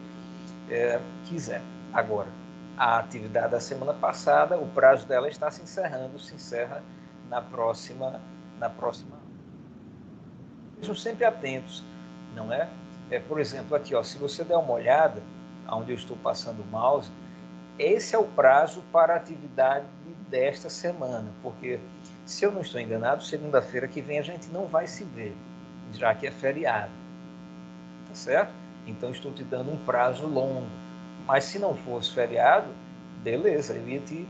A: quiser. Agora, a atividade da semana passada, o prazo dela está se encerra na próxima aula. Sejam sempre atentos, não é? Por exemplo, aqui, se você der uma olhada, onde eu estou passando o mouse, esse é o prazo para a atividade desta semana, porque, se eu não estou enganado, segunda-feira que vem a gente não vai se ver, já que é feriado, tá certo? Então, estou te dando um prazo longo, mas se não fosse feriado, beleza, eu ia te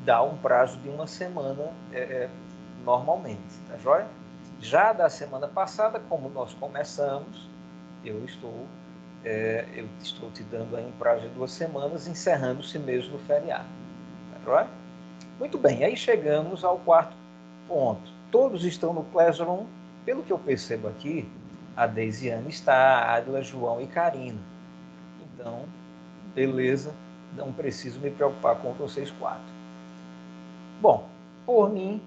A: dar um prazo de uma semana normalmente, tá joia? Já da semana passada, como nós começamos, eu estou te dando aí um prazo de 2 semanas, encerrando-se mesmo no feriado, tá joia? Muito bem, aí chegamos ao 4º ponto. Todos estão no Classroom. Pelo que eu percebo aqui, a Deisiane está, a Adila, João e Karina. Então, beleza. não preciso me preocupar com vocês 4. Bom, por mim,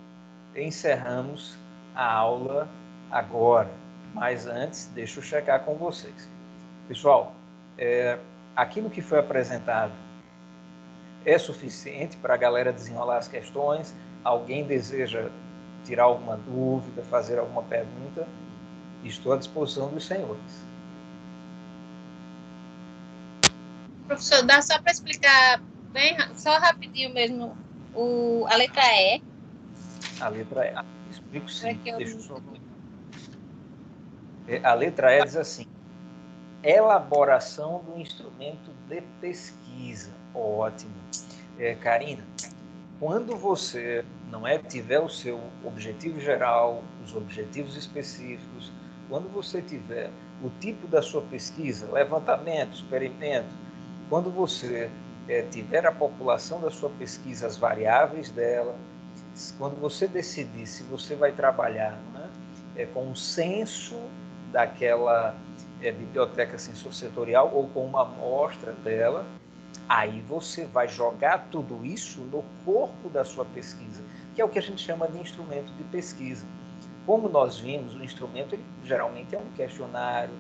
A: encerramos a aula agora, mas antes, deixa eu checar com vocês. Pessoal, aquilo que foi apresentado é suficiente para a galera desenrolar as questões? Alguém deseja tirar alguma dúvida, fazer alguma pergunta? Estou à disposição dos senhores.
B: Professor, dá só para explicar bem, só rapidinho mesmo, a letra E.
A: A letra E. Explico sim.
B: Eu...
A: Deixa eu só... A letra E diz assim: elaboração do instrumento de pesquisa. Ótimo. Karina, quando você tiver o seu objetivo geral, os objetivos específicos, quando você tiver o tipo da sua pesquisa, levantamento, experimento, quando você tiver a população da sua pesquisa, as variáveis dela, quando você decidir se você vai trabalhar, né, com um censo daquela biblioteca sensor-setorial ou com uma amostra dela, aí você vai jogar tudo isso no corpo da sua pesquisa, que é o que a gente chama de instrumento de pesquisa. Como nós vimos, o instrumento ele, geralmente é um questionário,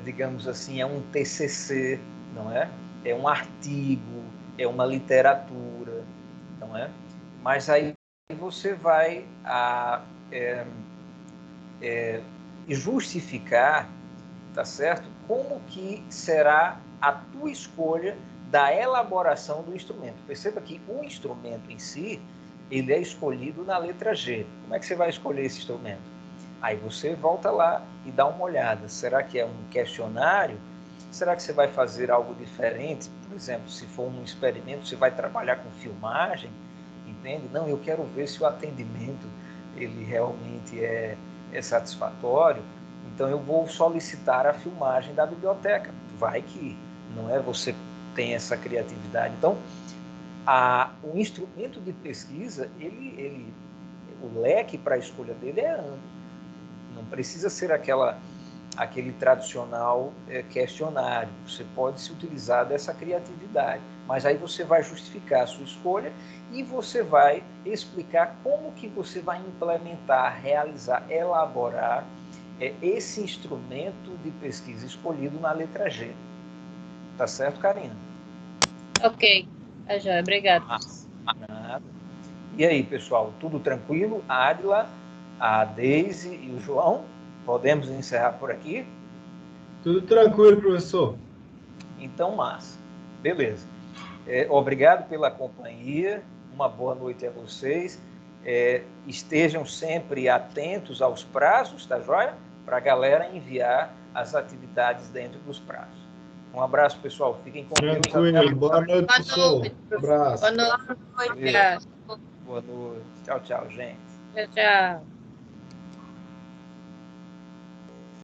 A: digamos assim, é um TCC, não é? É um artigo, é uma literatura, não é? Mas aí você vai justificar, tá certo? Como que será a tua escolha da elaboração do instrumento. Perceba que o instrumento em si, ele é escolhido na letra G. Como é que você vai escolher esse instrumento? Aí você volta lá e dá uma olhada. Será que é um questionário? Será que você vai fazer algo diferente? Por exemplo, se for um experimento, você vai trabalhar com filmagem, entende? Não, eu quero ver se o atendimento ele realmente é satisfatório. Então eu vou solicitar a filmagem da biblioteca. Vai que não é, você tem essa criatividade. Então, o instrumento de pesquisa, o leque para a escolha dele é amplo. Não precisa ser aquele tradicional questionário. Você pode se utilizar dessa criatividade, mas aí você vai justificar a sua escolha e você vai explicar como que você vai implementar, realizar, elaborar esse instrumento de pesquisa escolhido na letra G. Tá certo, Karina?
B: Ok. Tá joia, obrigado.
A: Nada. E aí, pessoal, tudo tranquilo? A Adila, a Deise e o João? Podemos encerrar por aqui?
C: Tudo tranquilo, professor.
A: Então, massa. Beleza. Obrigado pela companhia. Uma boa noite a vocês. Estejam sempre atentos aos prazos, tá joia? Para a galera enviar as atividades dentro dos prazos. Um abraço, pessoal. Fiquem com Deus.
C: Tranquilo. Boa noite, professor. Abraço.
B: Boa noite.
A: Boa noite. Tchau, tchau, gente.
B: Tchau, tchau.